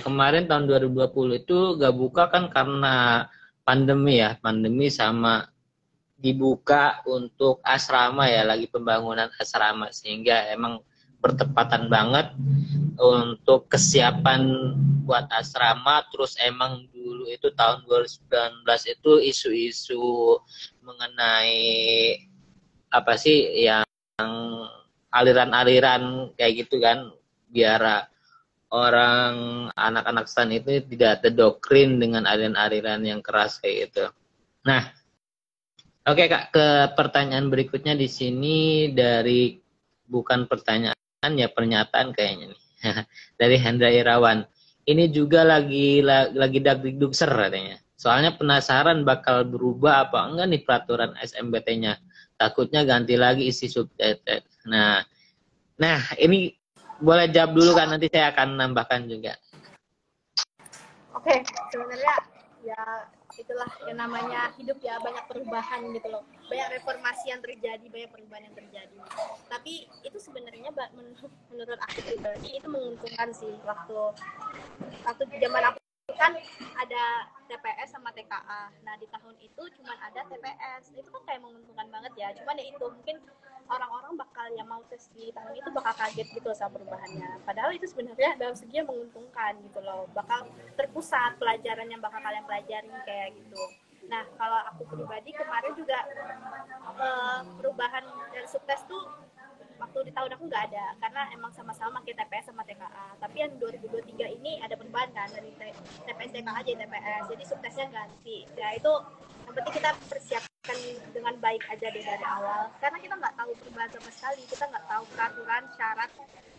kemarin tahun 2020 itu gak buka kan karena pandemi ya, pandemi sama dibuka untuk asrama ya, lagi pembangunan asrama, sehingga emang bertepatan banget untuk kesiapan buat asrama. Terus emang dulu itu tahun 2019 itu isu-isu mengenai apa sih yang aliran-aliran kayak gitu kan, biar orang anak-anak STAN itu tidak terdoktrin dengan aliran-aliran yang keras kayak gitu. Nah, oke Kak, ke pertanyaan berikutnya di sini dari bukan pertanyaan ya, pernyataan kayaknya nih. Dari Hendra Irawan. Ini juga lagi dagdikdukser katanya. Soalnya penasaran bakal berubah apa enggak nih peraturan SMBT-nya. Takutnya ganti lagi isi subtitle. Nah, ini boleh jawab dulu kan, nanti saya akan nambahkan juga. Oke, sebenarnya ya itulah yang namanya hidup ya, banyak perubahan gitu loh, banyak reformasi yang terjadi, banyak perubahan yang terjadi. Tapi itu sebenarnya menurut aku pribadi itu menguntungkan sih. Waktu zaman aku kan ada TPS sama TKA. Nah di tahun itu cuma ada TPS, itu kan kayak menguntungkan banget ya. Cuman ya itu mungkin orang-orang bakal yang mau tes di tahun itu bakal kaget gitu loh sama perubahannya. Padahal itu sebenarnya dalam segi yang menguntungkan gitu loh. Bakal terpusat pelajaran yang bakal kalian pelajarin kayak gitu. Nah kalau aku pribadi kemarin juga perubahan dari subtes tuh waktu di tahun aku nggak ada karena emang sama-sama pakai TPS sama TKA. Tapi yang 2023 ini ada perubahan kan dari TPS TKA jadi TPS, jadi subtesnya ganti ya. Itu yang penting kita persiapkan dijalankan dengan baik aja deh dari awal, karena kita nggak tahu perubahan sama sekali, kita nggak tahu peraturan syarat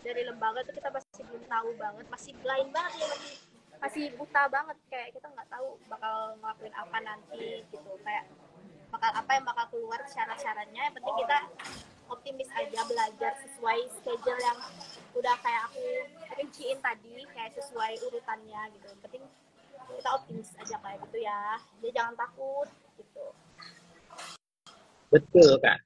dari lembaga itu, kita masih belum tahu banget, masih blind banget ya, masih buta banget, kayak kita nggak tahu bakal ngelakuin apa nanti gitu, kayak bakal apa yang bakal keluar syarat-syaratnya. Yang penting kita optimis aja, belajar sesuai schedule yang udah kayak aku rinciin tadi, kayak sesuai urutannya gitu. Yang penting kita optimis aja kayak gitu ya, jadi jangan takut gitu. Betul Kak.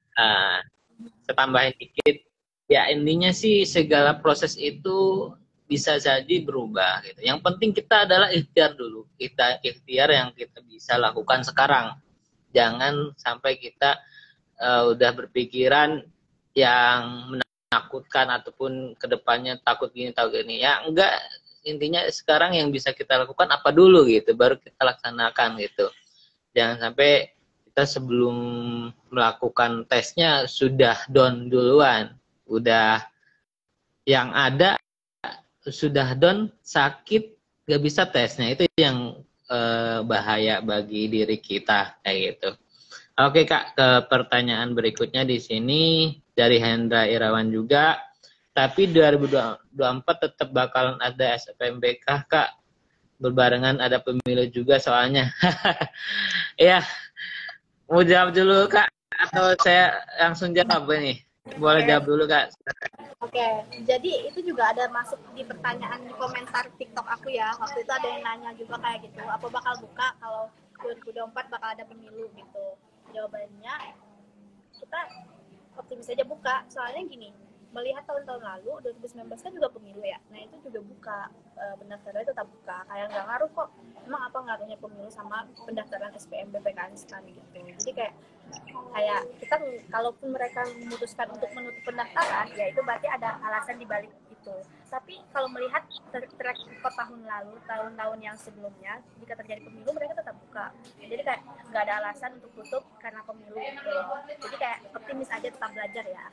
Saya tambahin dikit. Ya intinya sih segala proses itu bisa jadi berubah gitu. Yang penting kita adalah ikhtiar dulu. Kita ikhtiar yang kita bisa lakukan sekarang. Jangan sampai kita udah berpikiran yang menakutkan ataupun kedepannya takut gini takut gini. Ya enggak, intinya sekarang yang bisa kita lakukan apa dulu gitu, baru kita laksanakan gitu. Jangan sampai kita sebelum melakukan tesnya sudah down duluan, udah yang ada sudah down, sakit, gak bisa tesnya, itu yang bahaya bagi diri kita kayak gitu. Oke Kak, ke pertanyaan berikutnya di sini dari Hendra Irawan juga. Tapi 2024 tetap bakalan ada SPMBK Kak, berbarengan ada pemilu juga soalnya. Ya, mau jawab dulu Kak atau saya langsung jawab nih? Boleh jawab dulu Kak. Oke, jadi itu juga ada masuk di pertanyaan di komentar TikTok aku ya. Waktu itu ada yang nanya juga kayak gitu, apa bakal buka kalau 2024 bakal ada pemilu gitu. Jawabannya kita optimis aja buka, soalnya gini, melihat tahun-tahun lalu 2019 kan juga pemilu ya, nah itu juga buka, pendaftarannya tetap buka, kayak nggak ngaruh kok. Emang apa ngaruhnya pemilu sama pendaftaran SPM BPKN sekali gitu. Jadi kayak kita, kalaupun mereka memutuskan untuk menutup pendaftaran, ya itu berarti ada alasan dibalik itu. Tapi kalau melihat track record tahun lalu, tahun-tahun yang sebelumnya, jika terjadi pemilu mereka tetap buka. Jadi kayak nggak ada alasan untuk tutup karena pemilu gitu. Jadi kayak optimis aja, tetap belajar ya.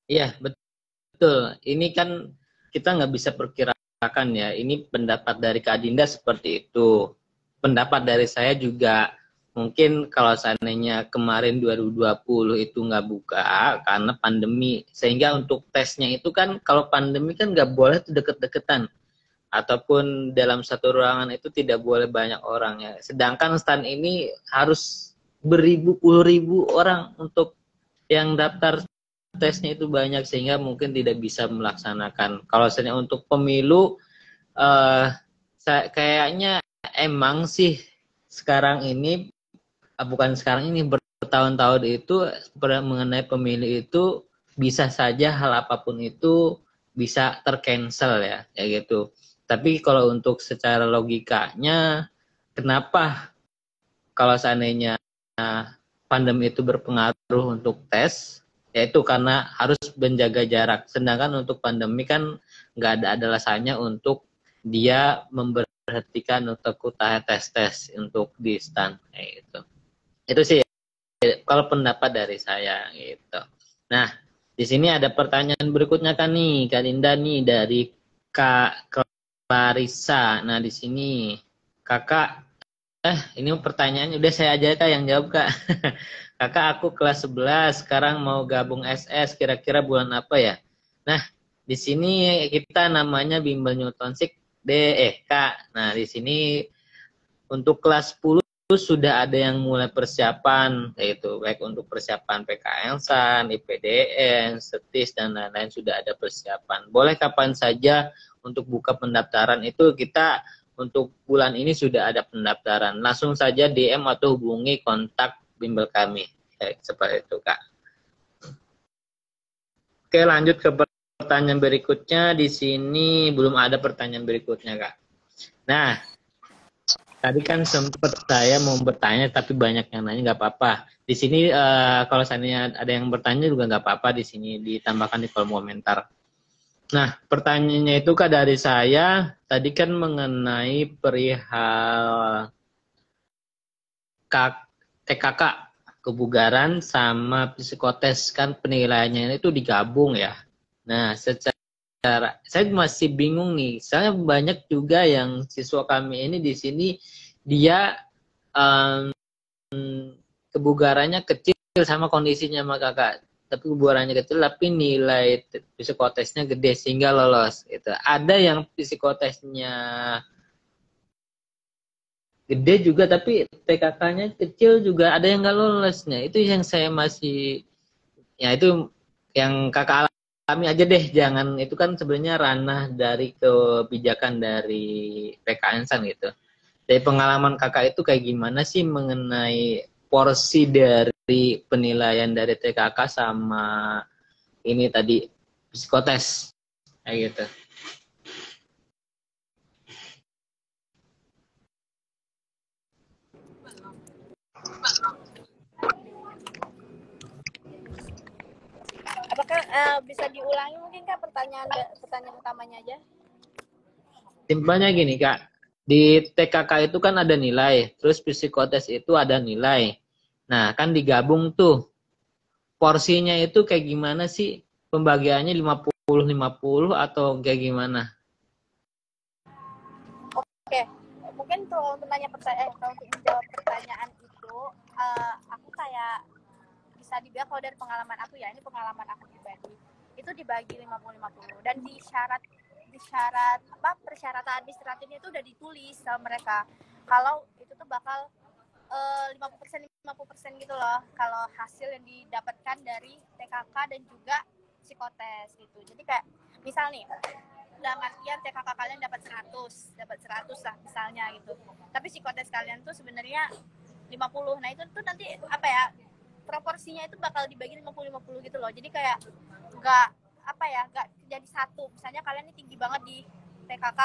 Iya betul. Ini kan kita nggak bisa perkirakan ya. Ini pendapat dari Kak Dinda seperti itu. Pendapat dari saya juga. Mungkin kalau seandainya kemarin 2020 itu nggak buka karena pandemi, sehingga untuk tesnya itu kan kalau pandemi kan nggak boleh deket-deketan, ataupun dalam satu ruangan itu tidak boleh banyak orang ya. Sedangkan STAN ini harus beribu puluh ribu orang untuk yang daftar tesnya itu banyak, sehingga mungkin tidak bisa melaksanakan. Kalau misalnya untuk pemilu, kayaknya emang sih sekarang ini, bukan sekarang ini, bertahun-tahun itu mengenai pemilu itu bisa saja hal apapun itu bisa tercancel ya, kayak gitu. Tapi kalau untuk secara logikanya, kenapa kalau seandainya pandemi itu berpengaruh untuk tes, yaitu karena harus menjaga jarak. Sedangkan untuk pandemi kan nggak ada alasannya untuk dia memberhentikan untuk tes untuk di STAN, kayak gitu. Itu sih kalau pendapat dari saya gitu. Nah, di sini ada pertanyaan berikutnya kan nih, Kak Dinda nih dari Kak Clarissa. Nah, di sini Kakak, ini pertanyaannya udah saya aja Kak yang jawab Kak. Kakak, aku kelas 11, sekarang mau gabung SS, kira-kira bulan apa ya? Nah, di sini kita namanya Bimbel Newton Sik Kak. Nah, di sini untuk kelas 10 sudah ada yang mulai persiapan, yaitu baik untuk persiapan PKN-san, IPDN, SETIS, dan lain-lain sudah ada persiapan. Boleh kapan saja untuk buka pendaftaran, itu kita untuk bulan ini sudah ada pendaftaran. Langsung saja DM atau hubungi kontak bimbel kami. Seperti itu Kak. Oke, lanjut ke pertanyaan berikutnya. Di sini belum ada pertanyaan berikutnya Kak. Nah, tadi kan sempat saya mau bertanya tapi banyak yang nanya, nggak apa-apa. Di sini kalau seandainya ada yang bertanya juga nggak apa-apa, di sini ditambahkan di kolom komentar. Nah, pertanyaannya itu Kak dari saya tadi kan mengenai perihal TKK kebugaran sama psikotes, kan penilaiannya itu digabung ya. Nah, saya masih bingung nih, soalnya banyak juga yang siswa kami ini di sini dia kebugarannya kecil sama kondisinya sama kakak. Tapi kebugarannya kecil, tapi nilai psikotesnya gede sehingga lolos. Gitu. Ada yang psikotesnya gede juga, tapi TKK-nya kecil juga ada yang nggak lolosnya. Itu yang saya masih, ya itu yang kakak alami aja deh. Jangan, itu kan sebenarnya ranah dari kebijakan dari PKN-san gitu. Dari pengalaman kakak itu kayak gimana sih mengenai porsi dari penilaian dari TKK sama ini tadi psikotes kayak gitu. Apakah bisa diulangi mungkin Kak pertanyaan utamanya aja? Simpelnya gini Kak, di TKK itu kan ada nilai, terus psikotes itu ada nilai. Nah kan digabung tuh, porsinya itu kayak gimana sih? Pembagiannya 50-50 atau kayak gimana? Oke, mungkin untuk menjawab pertanyaan itu, aku kayak bisa dibilang kalau dari pengalaman aku ya, ini pengalaman aku pribadi, itu dibagi 50-50 dan persyaratan administratifnya itu udah ditulis sama mereka kalau itu tuh bakal 50% gitu loh kalau hasil yang didapatkan dari TKK dan juga psikotes gitu. Jadi kayak misal nih dalam artian TKK kalian dapat 100 lah misalnya gitu. Tapi psikotes kalian tuh sebenarnya 50. Nah, itu tuh nanti apa ya? Proporsinya itu bakal dibagi 50-50 gitu loh. Jadi kayak enggak jadi satu. Misalnya kalian ini tinggi banget di TKK,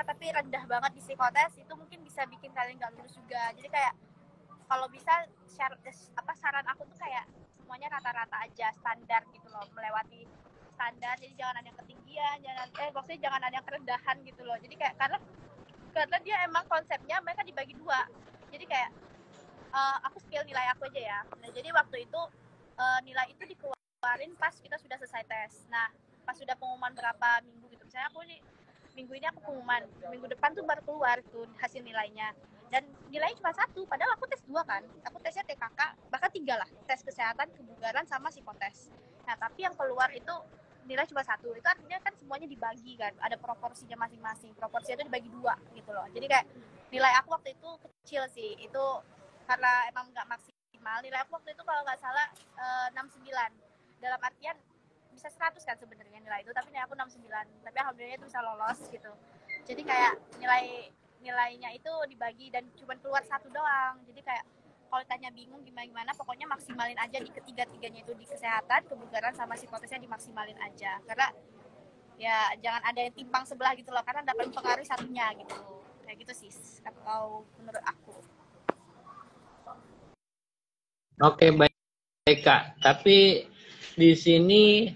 tapi rendah banget di psikotes, itu mungkin bisa bikin kalian nggak lulus juga. Jadi kayak kalau bisa saran aku tuh kayak semuanya rata-rata aja, standar gitu loh, melewati standar. Jadi jangan ada yang ketinggian, maksudnya jangan ada yang kerendahan gitu loh. Jadi kayak karena dia emang konsepnya mereka dibagi dua. Jadi kayak aku spill nilai aku aja ya. Nah, jadi waktu itu nilai itu dikeluarin pas kita sudah selesai tes. Nah, pas sudah pengumuman berapa minggu gitu. Misalnya aku nih minggu ini aku pengumuman, minggu depan tuh baru keluar tuh hasil nilainya. Dan nilainya cuma 1, padahal aku tes 2 kan. Aku tesnya TKK, bahkan 3 lah. Tes kesehatan, kebugaran, sama psikotes. Nah, tapi yang keluar itu nilai cuma 1. Itu artinya kan semuanya dibagi kan. Ada proporsinya masing-masing. Proporsinya itu dibagi 2 gitu loh. Jadi kayak nilai aku waktu itu kecil sih. Itu karena emang nggak maksimal. Nilai aku waktu itu kalau nggak salah 69. Dalam artian bisa 100 kan sebenarnya nilai itu, tapi nilai aku 69. Tapi alhamdulillah itu bisa lolos gitu. Jadi kayak nilainya itu dibagi dan cuma keluar 1 doang. Jadi kayak kalau tanya bingung gimana, pokoknya maksimalin aja di ketiga-tiganya itu, di kesehatan, kebugaran, sama psikotesnya dimaksimalin aja. Karena ya jangan ada yang timpang sebelah gitu loh, karena dapat mempengaruhi satunya gitu. Kayak gitu sih kalau menurut aku. Oke, baik Kak. Tapi di sini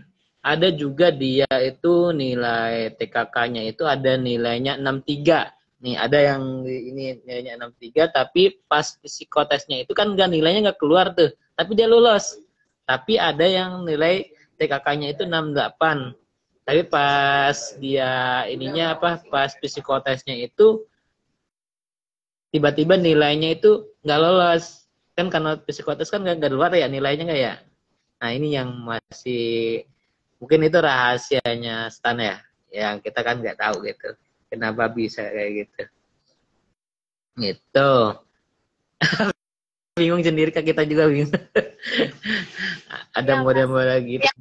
ada juga dia itu nilai TKK-nya itu ada nilainya 63. Nih, ada yang ini nilainya 63, tapi pas psikotesnya itu kan nilainya nggak keluar tuh. Tapi dia lulus. Tapi ada yang nilai TKK-nya itu 68. Tapi pas dia pas psikotesnya itu tiba-tiba nilainya itu nggak lolos. Kan karena psikotes kan nggak keluar ya nilainya nggak ya. Nah ini yang masih mungkin itu rahasianya Stan ya, yang kita kan nggak tahu gitu. Kenapa bisa kayak gitu? Gitu. Bingung sendiri, Kak, kita juga bingung. Ada ya, model-model gitu. Ya,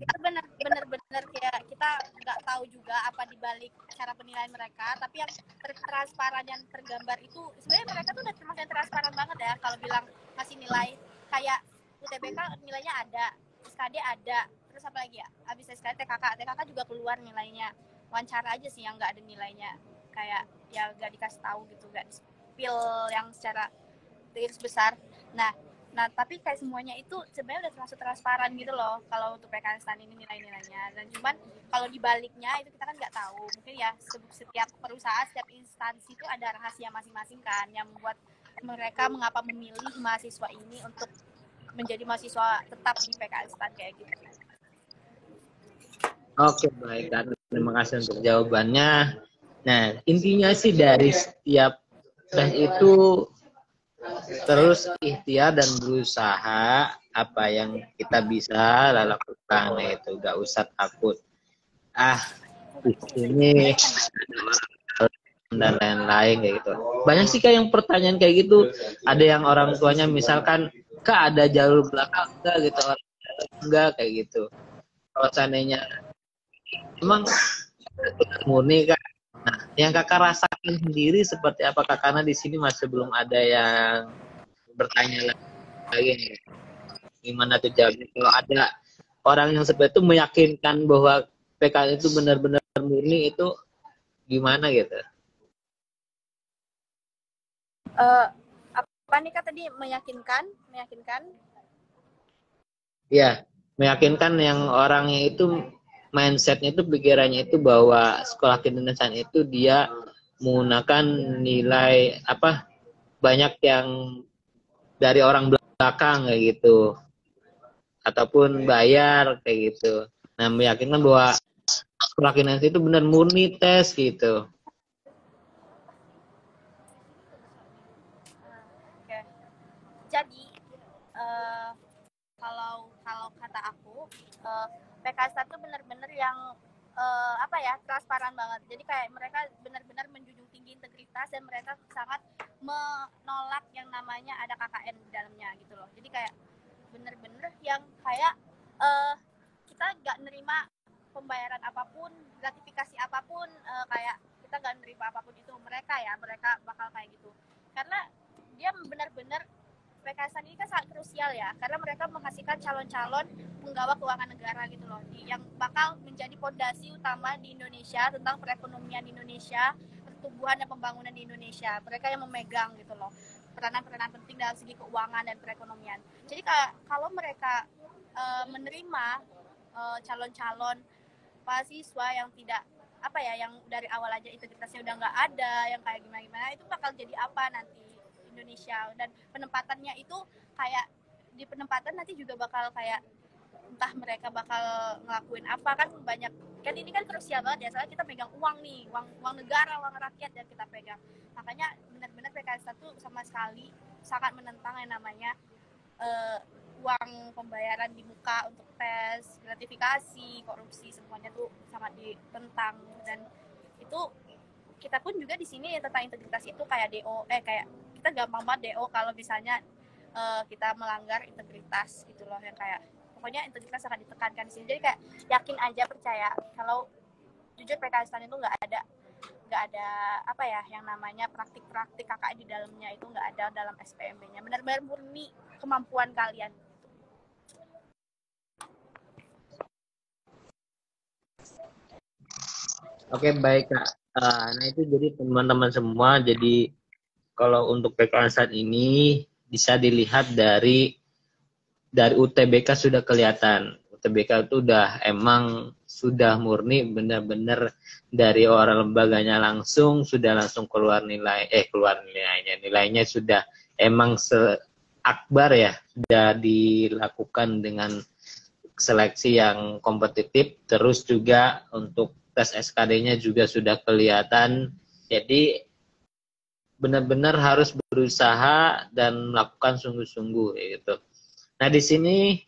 benar-benar kayak kita nggak tahu juga apa dibalik cara penilaian mereka, tapi yang transparan yang tergambar itu sebenarnya mereka tuh udah termasuk transparan banget ya. Kalau bilang masih nilai kayak UTBK nilainya ada, SKD ada, terus apa lagi ya? Habis SKD TKK juga keluar nilainya. Wawancara aja sih yang nggak ada nilainya, kayak ya nggak dikasih tahu gitu, nggak di-spill yang secara garis besar. Nah, tapi kayak semuanya itu sebenarnya udah termasuk transparan gitu loh kalau untuk PKN STAN ini nilai-nilainya. Dan cuman kalau dibaliknya itu kita kan nggak tahu. Mungkin ya setiap perusahaan, setiap instansi itu ada rahasia masing-masing kan yang membuat mereka mengapa memilih mahasiswa ini untuk menjadi mahasiswa tetap di PKN STAN kayak gitu. Oke, baik kan. Terima kasih untuk jawabannya. Nah, intinya sih dari setiap tes itu terus ikhtiar dan berusaha apa yang kita bisa lakukan, itu gak usah takut di sini dan lain-lain kayak gitu. Banyak sih kayak yang pertanyaan kayak gitu, ada yang orang tuanya misalkan kak ada jalur belakang enggak gitu, orang enggak kayak gitu. Kalau seandainya emang murni kak, nah yang kakak rasakan sendiri seperti apa kak, karena di sini masih belum ada yang bertanya lagi nih. Gimana tuh jawabnya kalau ada orang yang seperti itu meyakinkan bahwa PKN itu benar-benar murni, itu gimana gitu? Apa nih kak tadi, meyakinkan? Ya, meyakinkan yang orangnya itu mindsetnya itu, pikirannya itu bahwa sekolah keindonesiaan itu dia menggunakan nilai apa banyak yang dari orang belakang kayak gitu, ataupun bayar kayak gitu. Nah, meyakinkan bahwa sekolah keindonesiaan itu benar murni tes gitu. Oke. Jadi kalau kata aku, PKS itu benar-benar yang apa ya, transparan banget. Jadi kayak mereka benar-benar menjunjung tinggi integritas dan mereka sangat menolak yang namanya ada KKN di dalamnya gitu loh. Jadi kayak benar-benar yang kayak kita nggak nerima pembayaran apapun, gratifikasi apapun, kayak kita nggak nerima apapun itu. Mereka bakal kayak gitu. Karena dia benar-benar, PKS ini kan sangat krusial ya, karena mereka menghasilkan calon-calon penggawa keuangan negara gitu loh, yang bakal menjadi fondasi utama di Indonesia tentang perekonomian Indonesia, pertumbuhan dan pembangunan di Indonesia. Mereka yang memegang gitu loh peranan-peranan penting dalam segi keuangan dan perekonomian. Jadi kalau mereka menerima calon-calon mahasiswa yang tidak apa ya, yang dari awal aja integritasnya udah nggak ada, yang kayak gimana-gimana, itu bakal jadi apa nanti Indonesia. Dan penempatannya itu kayak di penempatan nanti juga bakal kayak entah mereka bakal ngelakuin apa, kan banyak kan, ini kan krusial banget ya, soalnya kita pegang uang nih, uang negara, uang rakyat yang kita pegang. Makanya benar-benar PKS itu sama sekali sangat menentang yang namanya uang pembayaran di muka untuk tes, gratifikasi, korupsi, semuanya tuh sangat ditentang. Dan itu kita pun juga di sini tentang integritas itu kayak DO, kayak kita gampang banget DO kalau misalnya kita melanggar integritas gitu loh, yang kayak pokoknya integritas akan ditekankan di sini. Jadi kayak yakin aja, percaya kalau jujur PKS itu nggak ada apa ya yang namanya praktik-praktik KKN di dalamnya, itu nggak ada dalam SPMB-nya. Benar-benar murni kemampuan kalian. Oke, baik kak. Nah itu jadi teman-teman semua, jadi kalau untuk PKS ini bisa dilihat dari UTBK sudah kelihatan. UTBK itu emang sudah murni benar-benar dari orang lembaganya langsung keluar nilainya sudah emang seakbar ya, sudah dilakukan dengan seleksi yang kompetitif, terus juga untuk tes SKD-nya juga sudah kelihatan. Jadi benar-benar harus berusaha dan melakukan sungguh-sungguh gitu. Nah di sini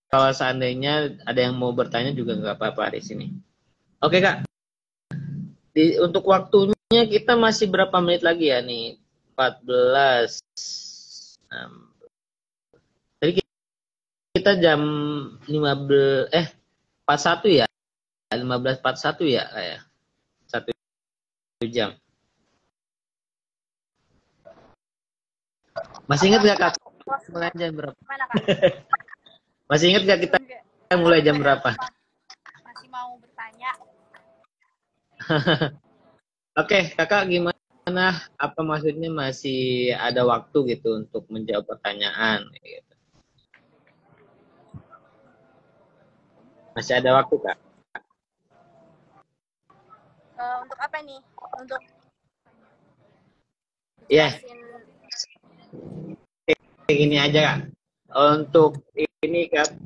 kalau seandainya ada yang mau bertanya juga nggak apa-apa di sini. Oke kak, untuk waktunya kita masih berapa menit lagi ya nih? 14. Jadi kita jam 41 ya? 15.41 ya kayak 1 jam. Masih ingat gak kak? Mulai jam berapa? Mana kak? Masih ingat gak kita mulai jam berapa? Masih mau bertanya. Oke, kakak gimana? Apa maksudnya masih ada waktu gitu untuk menjawab pertanyaan? Gitu. Masih ada waktu kak? Untuk apa nih? Untuk Ini aja kak. Untuk ini kak,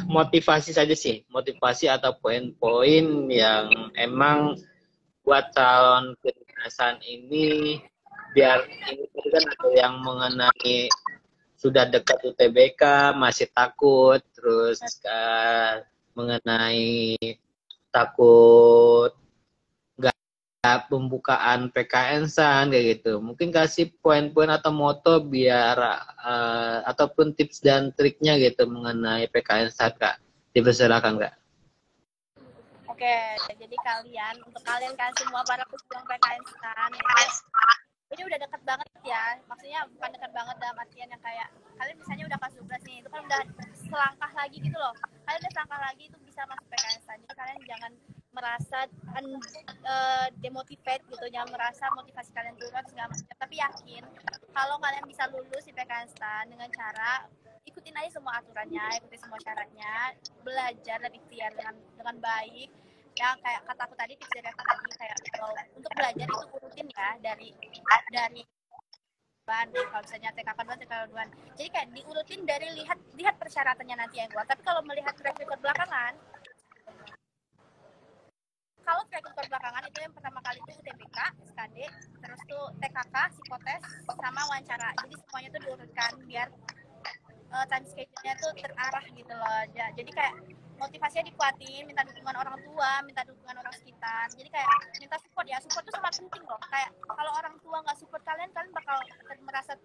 motivasi saja sih, motivasi atau poin-poin yang emang buat calon kedinasan ini biar ini kan ada yang mengenai sudah dekat UTBK masih takut, terus mengenai takut pembukaan PKN-san kayak gitu. Mungkin kasih poin-poin atau moto biar ataupun tips dan triknya gitu mengenai PKN-san, Kak. Dipersilakan, Kak. Oke, jadi untuk kalian kan semua para pejuang PKN-san, ini udah deket banget ya. Maksudnya bukan deket banget dalam artian yang kayak kalian misalnya udah kelas 12 nih, itu kan udah selangkah lagi gitu loh. Kalian udah selangkah lagi itu bisa masuk PKN-san. Jadi kalian jangan merasa demotivate gitu, jangan merasa motivasi kalian turun segala macam. Tapi yakin kalau kalian bisa lulus di PKN-san dengan cara ikutin aja semua aturannya, ikutin semua syaratnya, belajar dan ikhtiar dengan baik. Yang kayak kata aku tadi, tips dari aku tadi, kayak kalau untuk belajar itu urutin ya dari kalau misalnya TKK 2, TKK 2. Jadi kayak diurutin dari lihat persyaratannya nanti yang keluar. Tapi kalau melihat track record belakangan, kalau track record belakangan itu yang pertama kali itu UTBK, SKD, terus tuh TKK, psikotes, sama wawancara. Jadi semuanya tuh diurutkan biar time schedule-nya tuh terarah gitu loh. Jadi kayak motivasinya dikuatin, minta dukungan orang tua, minta dukungan orang sekitar. Jadi kayak minta support ya. Support tuh sangat penting loh. Kayak kalau orang tua nggak support kalian bakal merasa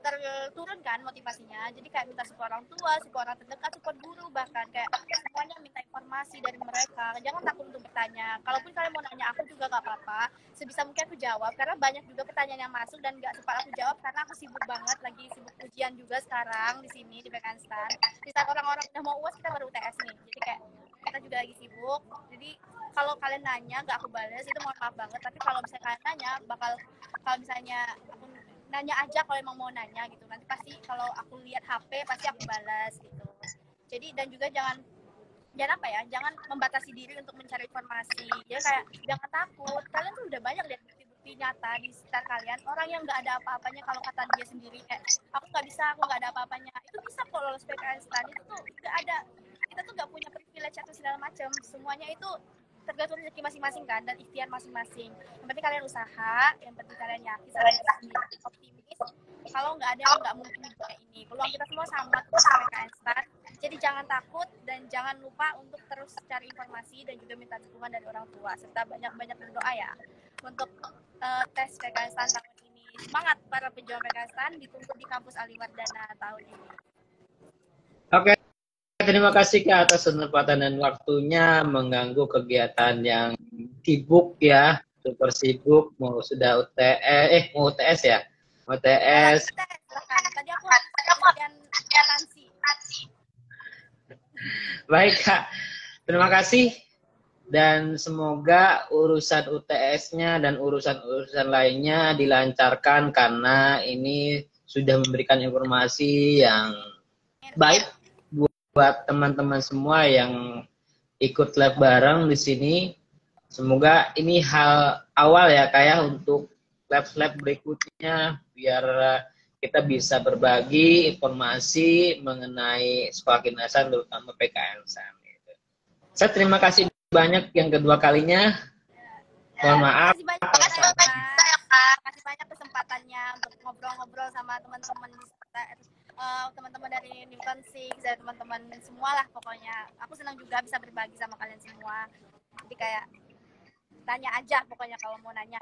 terturun kan motivasinya. Jadi kayak minta support orang tua, support orang terdekat, support guru, bahkan kayak semuanya minta informasi dari mereka. Jangan takut untuk bertanya. Kalaupun kalian mau nanya aku juga nggak apa-apa. Sebisa mungkin aku jawab karena banyak juga pertanyaan yang masuk dan nggak sempat aku jawab karena aku sibuk banget, lagi sibuk ujian juga sekarang di sini di PKN-san. Di saat orang-orang udah mau UAS, kita baru UTS nih. Jadi kayak kita juga lagi sibuk. Jadi kalau kalian nanya nggak aku balas itu mohon maaf banget. Tapi kalau misalnya kalian nanya kalau misalnya aku nanya aja kalau emang mau nanya gitu. Nanti pasti kalau aku lihat HP pasti aku balas gitu. Jadi dan juga jangan jangan membatasi diri untuk mencari informasi. Ya kayak jangan takut. Kalian tuh udah banyak lihat bukti nyata di sekitar kalian. Orang yang nggak ada apa-apanya kalau kata dia sendiri kayak aku nggak bisa, aku nggak ada apa-apanya. Itu bisa kok lolos PKN-STAN. Itu tuh nggak ada. Kita tuh nggak punya privilege atau segala macam. Semuanya itu tergantung rezeki masing-masing kan dan ikhtiar masing-masing. Yang penting kalian usaha, yang penting kalian yakin, optimis. Kalau nggak ada yang nggak mungkin juga ini. Peluang kita semua sama PKN-STAN. Jadi jangan takut dan jangan lupa untuk terus cari informasi dan juga minta dukungan dari orang tua serta banyak-banyak berdoa ya untuk tes PKN-STAN tahun ini. Semangat para pejuang PKN-STAN, ditunggu di kampus Aliwardana tahun ini. Oke, terima kasih Kak atas kesempatan dan waktunya mengganggu kegiatan yang sibuk ya, super sibuk, mau sudah mau UTS ya, UTS. Tadi aku kemudian atansi. Baik Kak, terima kasih dan semoga urusan UTS-nya dan urusan-urusan lainnya dilancarkan karena ini sudah memberikan informasi yang baik buat teman-teman semua yang ikut lab bareng di sini. Semoga ini hal awal ya kayak untuk lab-lab berikutnya biar kita bisa berbagi informasi mengenai sekolah kedinasan terutama PKN-SAN. Saya terima kasih banyak yang kedua kalinya. Mohon maaf. Terima kasih banyak kesempatannya untuk ngobrol-ngobrol sama teman-teman di teman-teman dari Newton Six dan teman-teman semua lah pokoknya. Aku senang juga bisa berbagi sama kalian semua. Jadi kayak tanya aja pokoknya kalau mau nanya.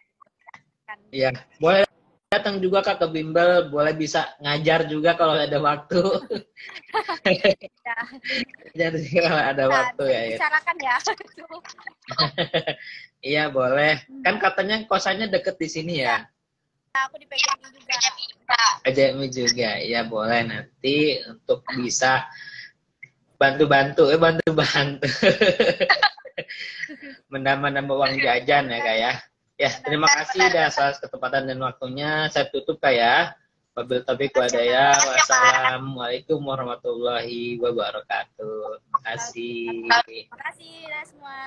Iya, boleh datang juga Kak ke bimbel, boleh bisa ngajar juga kalau ada waktu. Ya. Jadi kalau ada waktu ya. Bicarakan ya. Iya boleh. Kan katanya kosannya deket di sini ya. Aku di PJMI juga. PJMI juga, ya boleh nanti untuk bisa bantu-bantu. Menambah-nambah uang jajan ya Kak ya. Ya, terima kasih atas ketepatan dan waktunya. Saya tutup Kak ya. Wabillahi taufiq walhidayah. Wassalamualaikum warahmatullahi wabarakatuh. Terima kasih. Terima kasih semua.